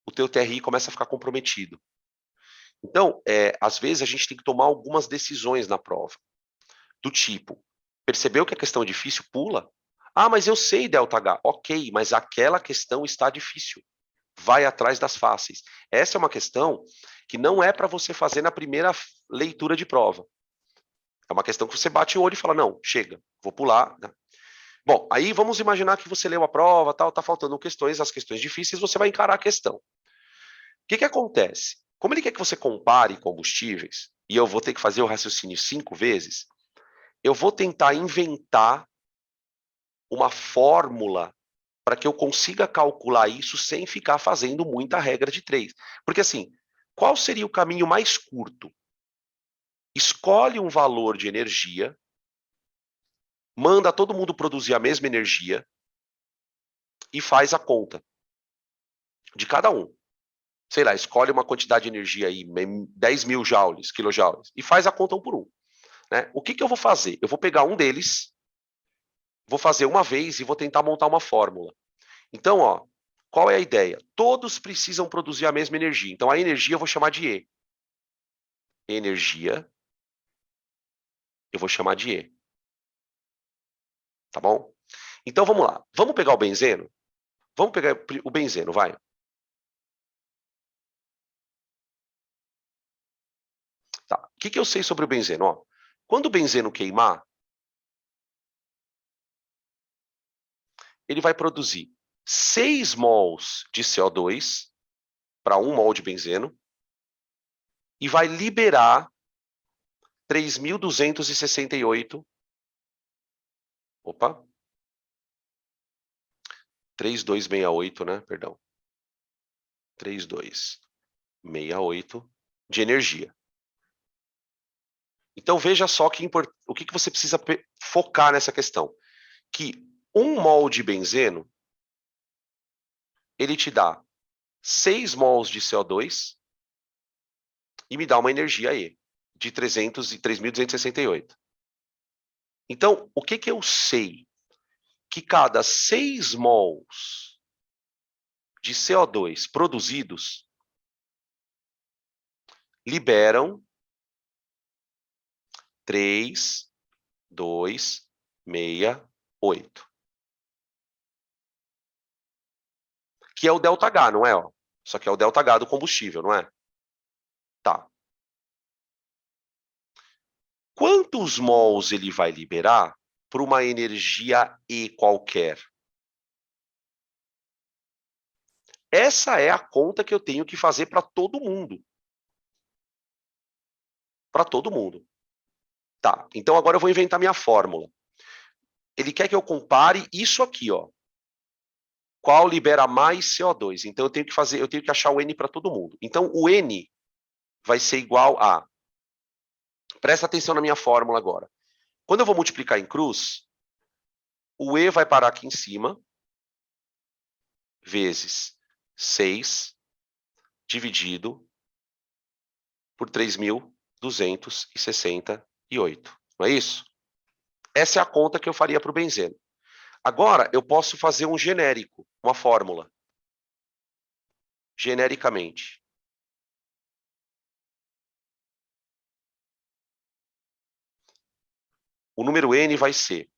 o teu TRI começa a ficar comprometido. Então, às vezes a gente tem que tomar algumas decisões na prova, do tipo, percebeu que a questão é difícil? Pula. Ah, mas eu sei ΔH. Ok, mas aquela questão está difícil. Vai atrás das fáceis. Essa é uma questão que não é para você fazer na primeira leitura de prova. É uma questão que você bate o olho e fala, não, chega, vou pular. Bom, aí vamos imaginar que você leu a prova, tal, tá faltando questões, as questões difíceis, você vai encarar a questão. O que acontece? Como ele quer que você compare combustíveis, e eu vou ter que fazer o raciocínio 5 vezes, eu vou tentar inventar uma fórmula para que eu consiga calcular isso sem ficar fazendo muita regra de 3. Porque assim, qual seria o caminho mais curto? Escolhe um valor de energia, manda todo mundo produzir a mesma energia e faz a conta de cada um. Sei lá, escolhe uma quantidade de energia aí, 10 mil joules, quilojoules, e faz a conta um por um. Né? O que eu vou fazer? Eu vou pegar um deles, vou fazer uma vez e vou tentar montar uma fórmula. Então, ó, qual é a ideia? Todos precisam produzir a mesma energia. Então, a energia eu vou chamar de E. Energia, eu vou chamar de E. Tá bom? Então, vamos lá. Vamos pegar o benzeno? Vamos pegar o benzeno, vai. Tá. O que eu sei sobre o benzeno? Ó, quando o benzeno queimar, ele vai produzir 6 mols de CO2 para 1 mol de benzeno e vai liberar 3.268. Opa. 3268, né? Perdão. 3268 de energia. Então veja só o que você precisa focar nessa questão. Que 1 mol de benzeno, ele te dá 6 mols de CO2 e me dá uma energia E de 3.268. Então, o que eu sei? Que cada 6 mols de CO2 produzidos liberam 3.268. Que é o ΔH, não é? Ó? Só que é o ΔH do combustível, não é? Tá. Quantos mols ele vai liberar para uma energia E qualquer? Essa é a conta que eu tenho que fazer para todo mundo. Para todo mundo. Tá, então agora eu vou inventar minha fórmula. Ele quer que eu compare isso aqui, ó. Qual libera mais CO2? Então eu tenho que achar o N para todo mundo. Então o N vai ser igual a... Presta atenção na minha fórmula agora. Quando eu vou multiplicar em cruz, o E vai parar aqui em cima, vezes 6, dividido por 3.268. Não é isso? Essa é a conta que eu faria para o benzeno. Agora, eu posso fazer um genérico, uma fórmula. Genericamente. O número N vai ser...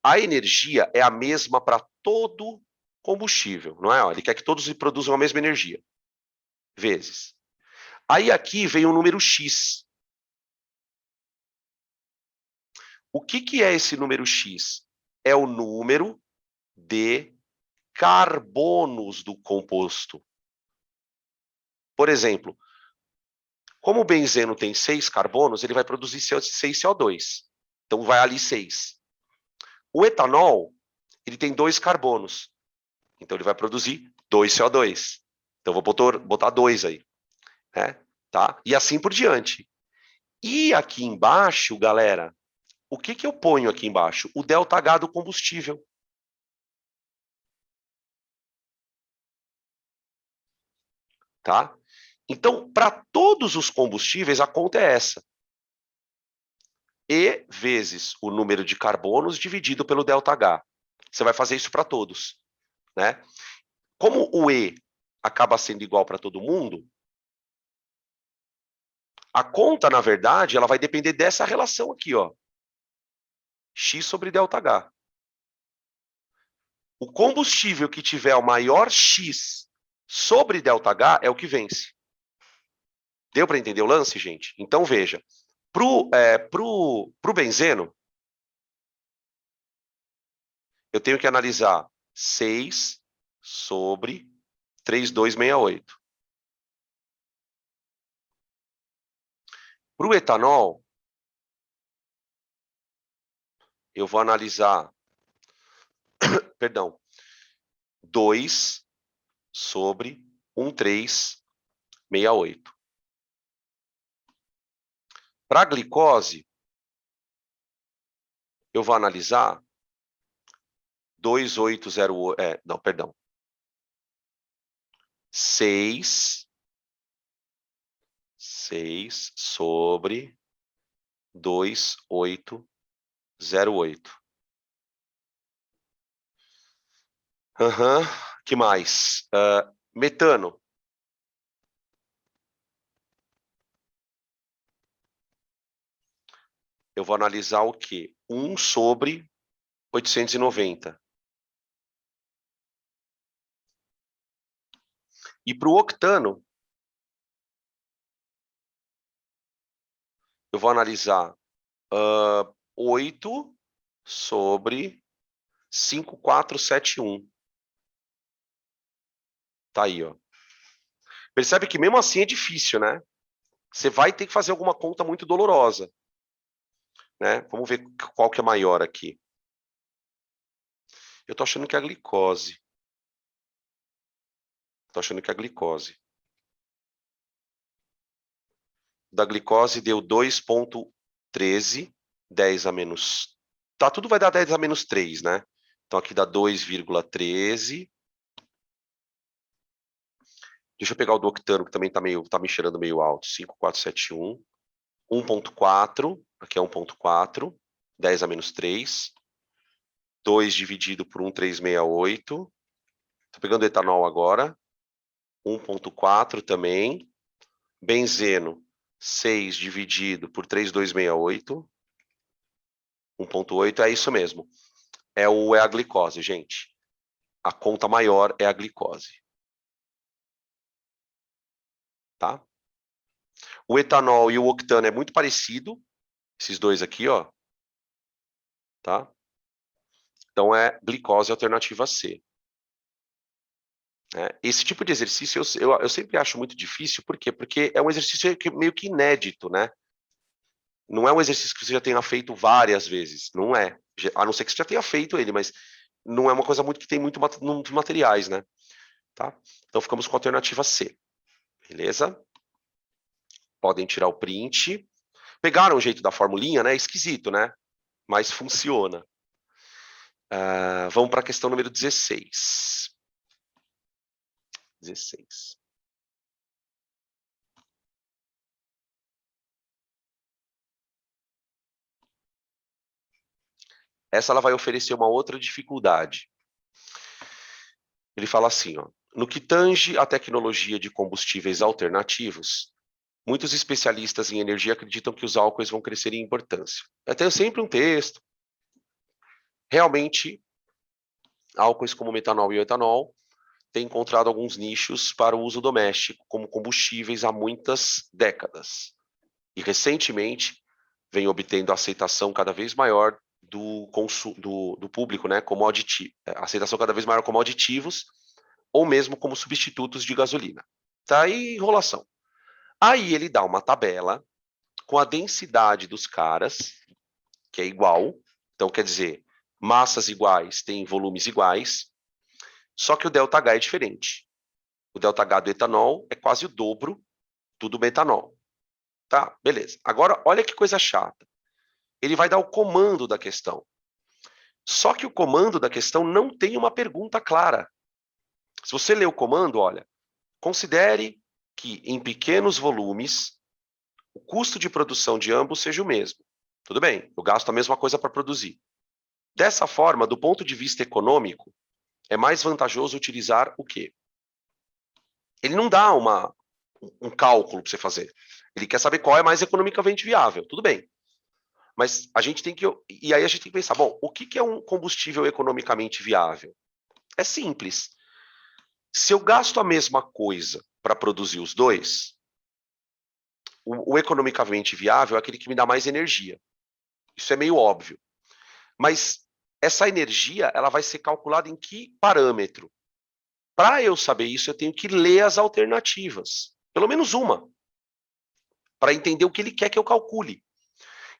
A energia é a mesma para todo combustível, não é? Ele quer que todos produzam a mesma energia. Vezes. Aí aqui vem o número X. O que é esse número X? é o número de carbonos do composto. Por exemplo, como o benzeno tem 6 carbonos, ele vai produzir 6 CO2. Então, vai ali 6. O etanol, ele tem 2 carbonos. Então, ele vai produzir 2 CO2. Então, vou botar 2 aí. Né? Tá? E assim por diante. E aqui embaixo, galera, o que eu ponho aqui embaixo? O ΔH do combustível. Tá? Então, para todos os combustíveis, a conta é essa. E vezes o número de carbonos dividido pelo ΔH. Você vai fazer isso para todos. Né? Como o E acaba sendo igual para todo mundo, a conta, na verdade, ela vai depender dessa relação aqui, ó. X sobre ΔH. O combustível que tiver o maior X sobre ΔH é o que vence. Deu para entender o lance, gente? Então, veja. Pro benzeno, eu tenho que analisar 6 sobre 3,268. Para o etanol, eu vou analisar, perdão, 2 sobre 1,368. Para a glicose, eu vou analisar 2,808, não, perdão. 6 sobre 2,808. Que mais? Metano. Eu vou analisar o quê? 1 sobre 890. E para o octano, eu vou analisar 8 sobre 5,471. Tá aí, ó. Percebe que mesmo assim é difícil, né? Você vai ter que fazer alguma conta muito dolorosa. Né? Vamos ver qual que é maior aqui. Eu tô achando que é a glicose. Tô achando que é a glicose. Da glicose deu 2,13, 10 a menos... Tá, tudo vai dar 10 a menos 3, né? Então aqui dá 2,13. Deixa eu pegar o do octano, que também tá me cheirando meio alto. 5,471. 1,4. Aqui é 1,4. 10 a menos 3. 2 dividido por 1,368. Tô pegando etanol agora. 1,4 também. Benzeno, 6 dividido por 3,268. 1,8, é isso mesmo. É a glicose, gente. A conta maior é a glicose. Tá? O etanol e o octano é muito parecido. Esses dois aqui, ó. Tá? Então, é glicose alternativa C. Esse tipo de exercício eu sempre acho muito difícil. Por quê? Porque é um exercício meio que inédito, né? Não é um exercício que você já tenha feito várias vezes. Não é. A não ser que você já tenha feito ele, mas não é uma coisa muito que tem muitos materiais, né? Tá? Então, ficamos com a alternativa C. Beleza? Podem tirar o print. Pegaram o jeito da formulinha, né? Esquisito, né? Mas funciona. Vamos para a questão número 16. 16. Essa ela vai oferecer uma outra dificuldade. Ele fala assim, ó, no que tange a tecnologia de combustíveis alternativos, muitos especialistas em energia acreditam que os álcoois vão crescer em importância. Eu tenho sempre um texto. Realmente, álcoois como o metanol e o etanol têm encontrado alguns nichos para o uso doméstico como combustíveis há muitas décadas. E recentemente vem obtendo aceitação cada vez maior do público, né, como aceitação cada vez maior como aditivos, ou mesmo como substitutos de gasolina. Tá aí enrolação. Aí ele dá uma tabela com a densidade dos caras, que é igual, então quer dizer, massas iguais têm volumes iguais, só que o ΔH é diferente. O ΔH do etanol é quase o dobro do metanol. Tá, beleza. Agora, olha que coisa chata. Ele vai dar o comando da questão. Só que o comando da questão não tem uma pergunta clara. Se você ler o comando, olha, considere que em pequenos volumes o custo de produção de ambos seja o mesmo. Tudo bem, eu gasto a mesma coisa para produzir. Dessa forma, do ponto de vista econômico, é mais vantajoso utilizar o quê? Ele não dá um cálculo para você fazer. Ele quer saber qual é mais economicamente viável. Tudo bem. Mas a gente tem que. E aí a gente tem que pensar: bom, o que é um combustível economicamente viável? É simples. Se eu gasto a mesma coisa para produzir os dois, o economicamente viável é aquele que me dá mais energia. Isso é meio óbvio. Mas essa energia, ela vai ser calculada em que parâmetro? Para eu saber isso, eu tenho que ler as alternativas. Pelo menos uma. Para entender o que ele quer que eu calcule.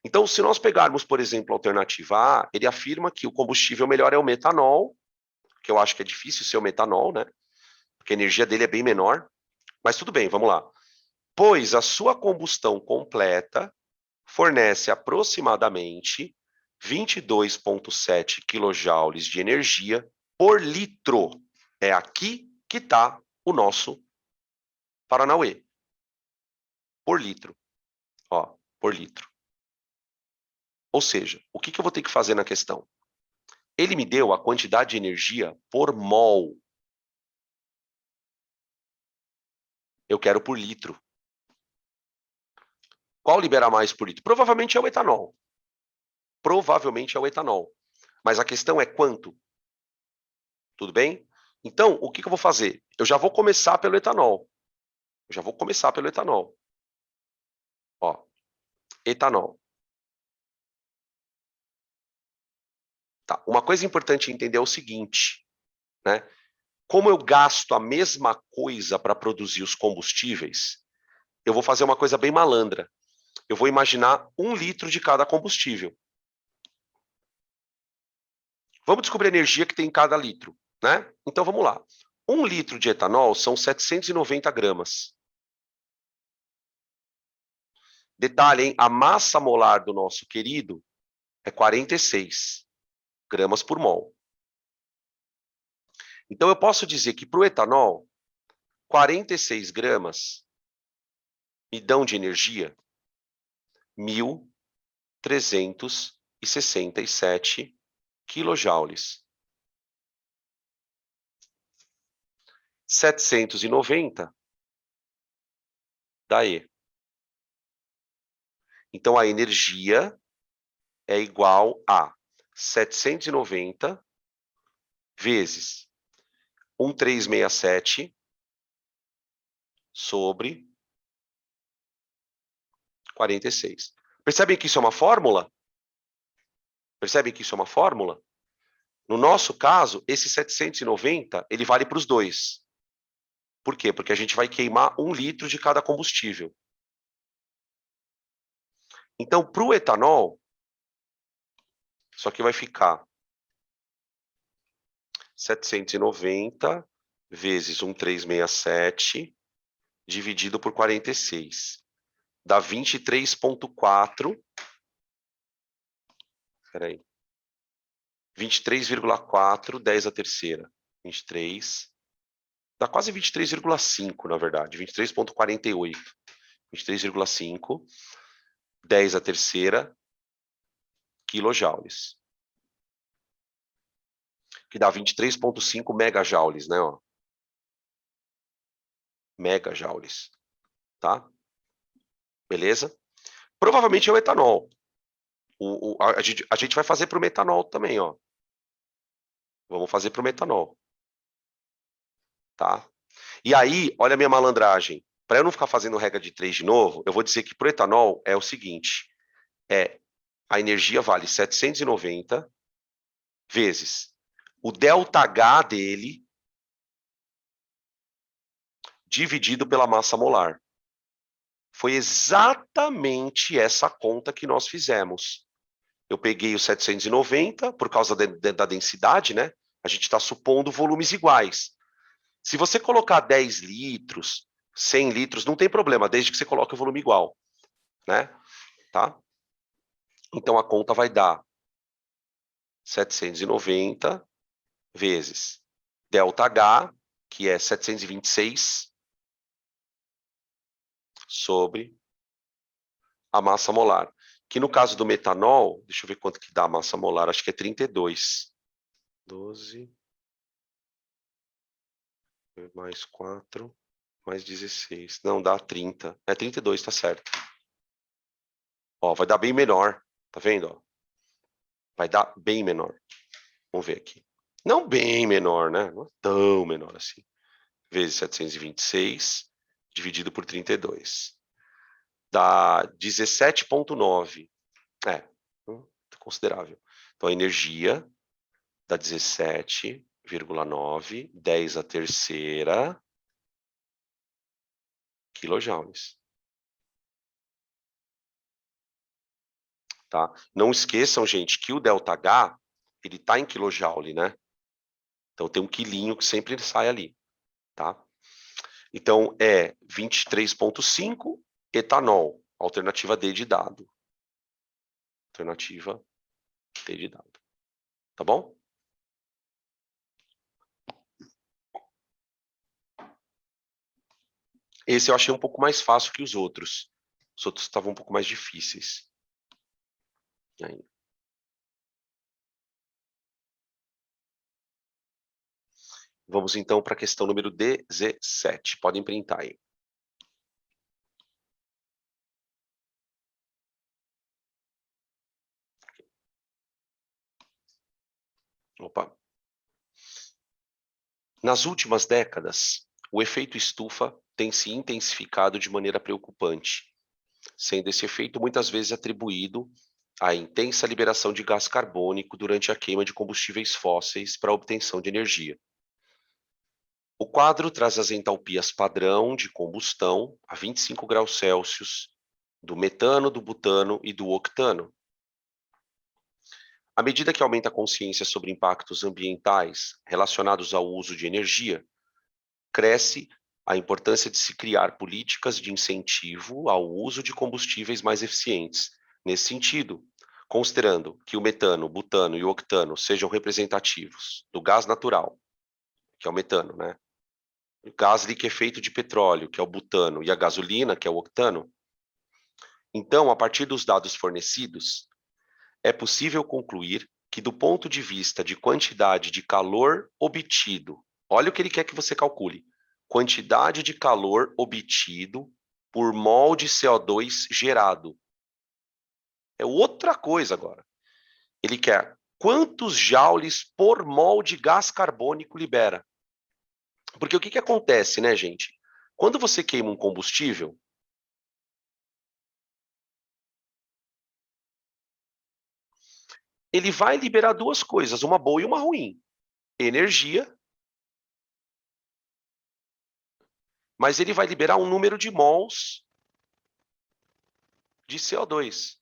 Então, se nós pegarmos, por exemplo, a alternativa A, ele afirma que o combustível melhor é o metanol, que eu acho que é difícil ser o metanol, né? Porque a energia dele é bem menor. Mas tudo bem, vamos lá. Pois a sua combustão completa fornece aproximadamente 22,7 kJ de energia por litro. É aqui que está o nosso Paranauê. Por litro. Ó, por litro. Ou seja, o que eu vou ter que fazer na questão? Ele me deu a quantidade de energia por mol. Eu quero por litro. Qual libera mais por litro? Provavelmente é o etanol. Provavelmente é o etanol. Mas a questão é quanto? Tudo bem? Então, o que eu vou fazer? Eu já vou começar pelo etanol. Ó, etanol. Tá. Uma coisa importante entender é o seguinte, né? Como eu gasto a mesma coisa para produzir os combustíveis, eu vou fazer uma coisa bem malandra. Eu vou imaginar 1 litro de cada combustível. Vamos descobrir a energia que tem em cada litro, né? Então vamos lá. 1 litro de etanol são 790 gramas. Detalhe, hein? A massa molar do nosso querido é 46 gramas por mol. Então eu posso dizer que para o etanol, 46 gramas me dão de energia 1.367 quilojoules. 790 dá E. Então a energia é igual a 790 vezes 1.367 sobre 46. Percebem que isso é uma fórmula? No nosso caso, esse 790, ele vale para os dois. Por quê? Porque a gente vai queimar 1 litro de cada combustível. Então, para o etanol, isso aqui vai ficar 790 vezes 1.367 dividido por 46. Dá 23,4. Peraí. 23,4, 10 a terceira. 23. Dá quase 23,5, na verdade. 23,48. 23,5. 10 a terceira quilojoules. Que dá 23,5 megajoules, né? Ó. Megajoules. Tá? Beleza? Provavelmente é o etanol. A gente vai fazer para o metanol também, ó. Vamos fazer para o metanol. Tá? E aí, olha a minha malandragem. Para eu não ficar fazendo regra de 3 de novo, eu vou dizer que para o etanol é o seguinte. É a energia vale 790 vezes o ΔH dele dividido pela massa molar. Foi exatamente essa conta que nós fizemos. Eu peguei o 790 por causa da densidade, né? A gente está supondo volumes iguais. Se você colocar 10 litros, 100 litros, não tem problema, desde que você coloque o volume igual, né? Tá? Então, a conta vai dar 790 vezes ΔH, que é 726, sobre a massa molar. Que no caso do metanol, deixa eu ver quanto que dá a massa molar, acho que é 32. 12 mais 4 mais 16. Não, dá 30. É 32, tá certo. Ó, vai dar bem menor, tá vendo? Ó? Vai dar bem menor. Vamos ver aqui. Não bem menor, né? Não é tão menor assim. Vezes 726, dividido por 32. Dá 17,9. É, considerável. Então, a energia dá 17,9, 10 a terceira, quilojoules. Tá? Não esqueçam, gente, que o ΔH, ele está em quilojoule, né? Então, tem um quilinho que sempre sai ali, tá? Então, é 23,5 etanol, alternativa D de dado. Alternativa D de dado. Tá bom? Esse eu achei um pouco mais fácil que os outros. Os outros estavam um pouco mais difíceis. Aí. Vamos então para a questão número 17. Podem printar aí. Opa. Nas últimas décadas, o efeito estufa tem se intensificado de maneira preocupante, sendo esse efeito muitas vezes atribuído à intensa liberação de gás carbônico durante a queima de combustíveis fósseis para a obtenção de energia. O quadro traz as entalpias padrão de combustão a 25 graus Celsius do metano, do butano e do octano. À medida que aumenta a consciência sobre impactos ambientais relacionados ao uso de energia, cresce a importância de se criar políticas de incentivo ao uso de combustíveis mais eficientes. Nesse sentido, considerando que o metano, o butano e o octano sejam representativos do gás natural, que é o metano, né? O gás liquefeito de petróleo, que é o butano, e a gasolina, que é o octano. Então, a partir dos dados fornecidos, é possível concluir que, do ponto de vista de quantidade de calor obtido, olha o que ele quer que você calcule: quantidade de calor obtido por mol de CO2 gerado. É outra coisa agora. Ele quer quantos joules por mol de gás carbônico libera. Porque o que, que acontece, né, gente? Quando você queima um combustível, ele vai liberar duas coisas, uma boa e uma ruim. Energia, mas ele vai liberar um número de mols de CO2.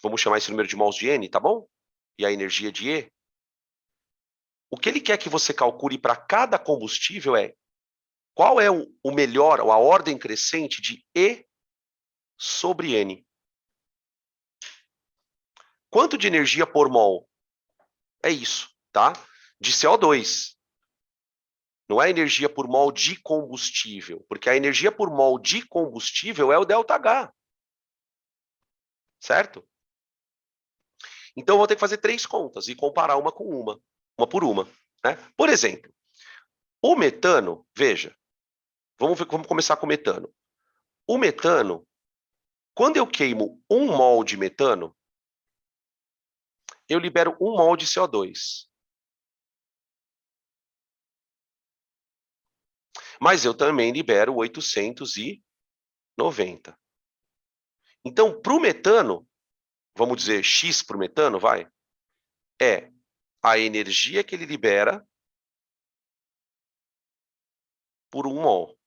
Vamos chamar esse número de mols de N, tá bom? E a energia de E. O que ele quer que você calcule para cada combustível é qual é o melhor, ou a ordem crescente de E sobre N. Quanto de energia por mol? É isso, tá? De CO2. Não é energia por mol de combustível, porque a energia por mol de combustível é o ΔH. Certo? Então, eu vou ter que fazer três contas e comparar uma com uma por uma. Né? Por exemplo, o metano, veja, vamos começar com o metano. O metano, quando eu queimo 1 mol de metano, eu libero 1 mol de CO2. Mas eu também libero 890. Então, para o metano, vamos dizer X para o metano, vai, é a energia que ele libera por 1 mol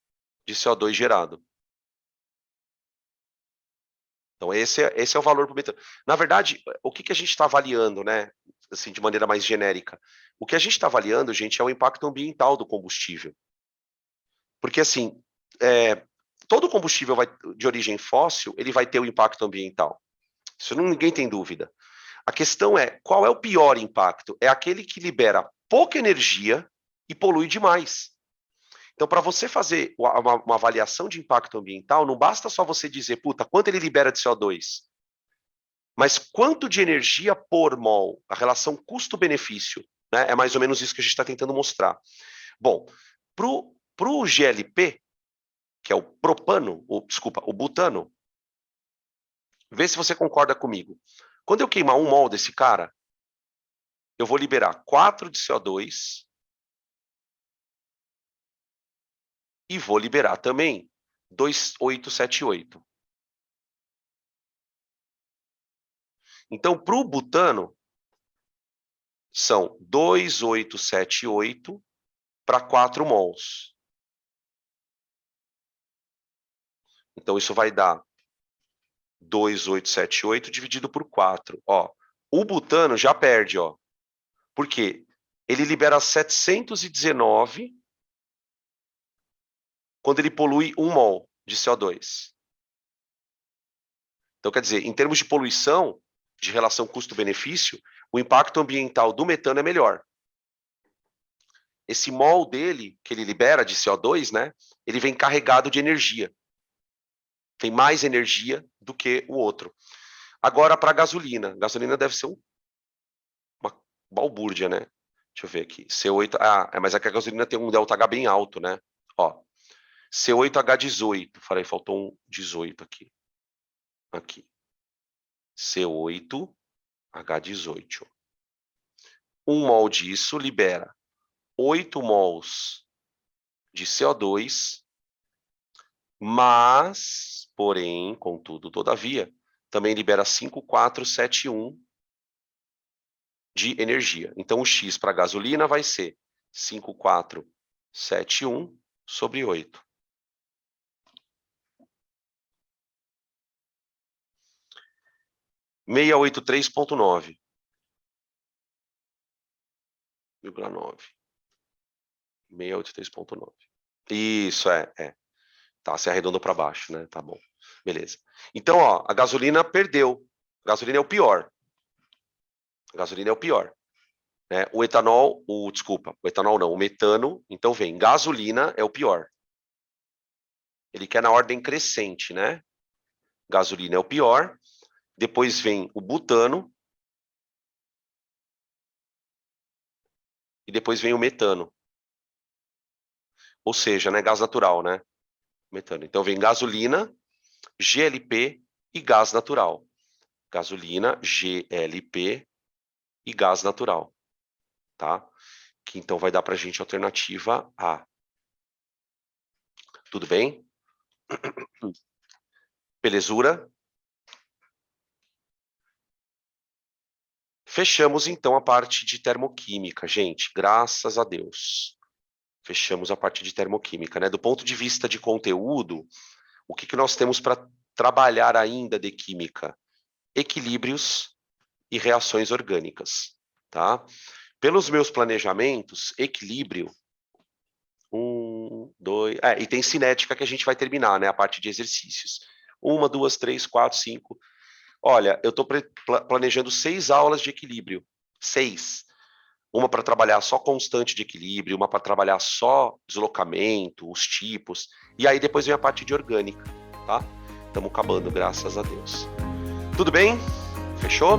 de CO2 gerado. Então, esse é o valor para o metano. Na verdade, o que a gente está avaliando, né? Assim, de maneira mais genérica. O que a gente está avaliando, gente, é o impacto ambiental do combustível. Porque, assim, todo combustível de origem fóssil, ele vai ter o impacto ambiental. Isso ninguém tem dúvida. A questão é, qual é o pior impacto? É aquele que libera pouca energia e polui demais. Então, para você fazer uma avaliação de impacto ambiental, não basta só você dizer, puta, quanto ele libera de CO2, mas quanto de energia por mol, a relação custo-benefício, né? É mais ou menos isso que a gente está tentando mostrar. Bom, para o GLP, que é o propano, o butano, vê se você concorda comigo. Quando eu queimar 1 mol desse cara, eu vou liberar 4 de CO2 e vou liberar também 2878. Então, para o butano, são 2878 para 4 mols. Então, isso vai dar 2878 dividido por 4. Ó, o butano já perde, ó. Por quê? Ele libera 719 quando ele polui 1 mol de CO2. Então, quer dizer, em termos de poluição, de relação custo-benefício, o impacto ambiental do metano é melhor. Esse mol dele, que ele libera de CO2, né, ele vem carregado de energia. Tem mais energia do que o outro. Agora, para a gasolina. Gasolina deve ser uma balbúrdia, né? Deixa eu ver aqui. C8... mas é que a gasolina tem um ΔH bem alto, né? Ó, C8H18. Falei, faltou um 18 aqui. Aqui. C8H18. 1 mol disso libera 8 mols de CO2, mas, porém, contudo, todavia, também libera 5,471 de energia. Então, o X para a gasolina vai ser 5,471 sobre 8. R$ 683,9. 683,9. Isso, Tá, se arredondou para baixo, né? Tá bom. Beleza. Então, ó, a gasolina perdeu. A gasolina é o pior. A gasolina é o pior. Né? O etanol não, o metano, então vem, gasolina é o pior. Ele quer na ordem crescente, né? Gasolina é o pior, depois vem o butano, e depois vem o metano. Ou seja, né, gás natural, né? Metano. Então vem gasolina, GLP e gás natural. Gasolina, GLP e gás natural, tá? Que então vai dar para a gente a alternativa A. Tudo bem? Belezura? Fechamos então a parte de termoquímica, gente, graças a Deus. Fechamos a parte de termoquímica, né? Do ponto de vista de conteúdo, o que nós temos para trabalhar ainda de química? Equilíbrios e reações orgânicas, tá? Pelos meus planejamentos, equilíbrio, 1, 2... e tem cinética que a gente vai terminar, né? A parte de exercícios. 1, 2, 3, 4, 5... Olha, eu estou planejando 6 aulas de equilíbrio. 6. Uma para trabalhar só constante de equilíbrio, uma para trabalhar só deslocamento, os tipos. E aí depois vem a parte de orgânica, tá? Estamos acabando, graças a Deus. Tudo bem? Fechou?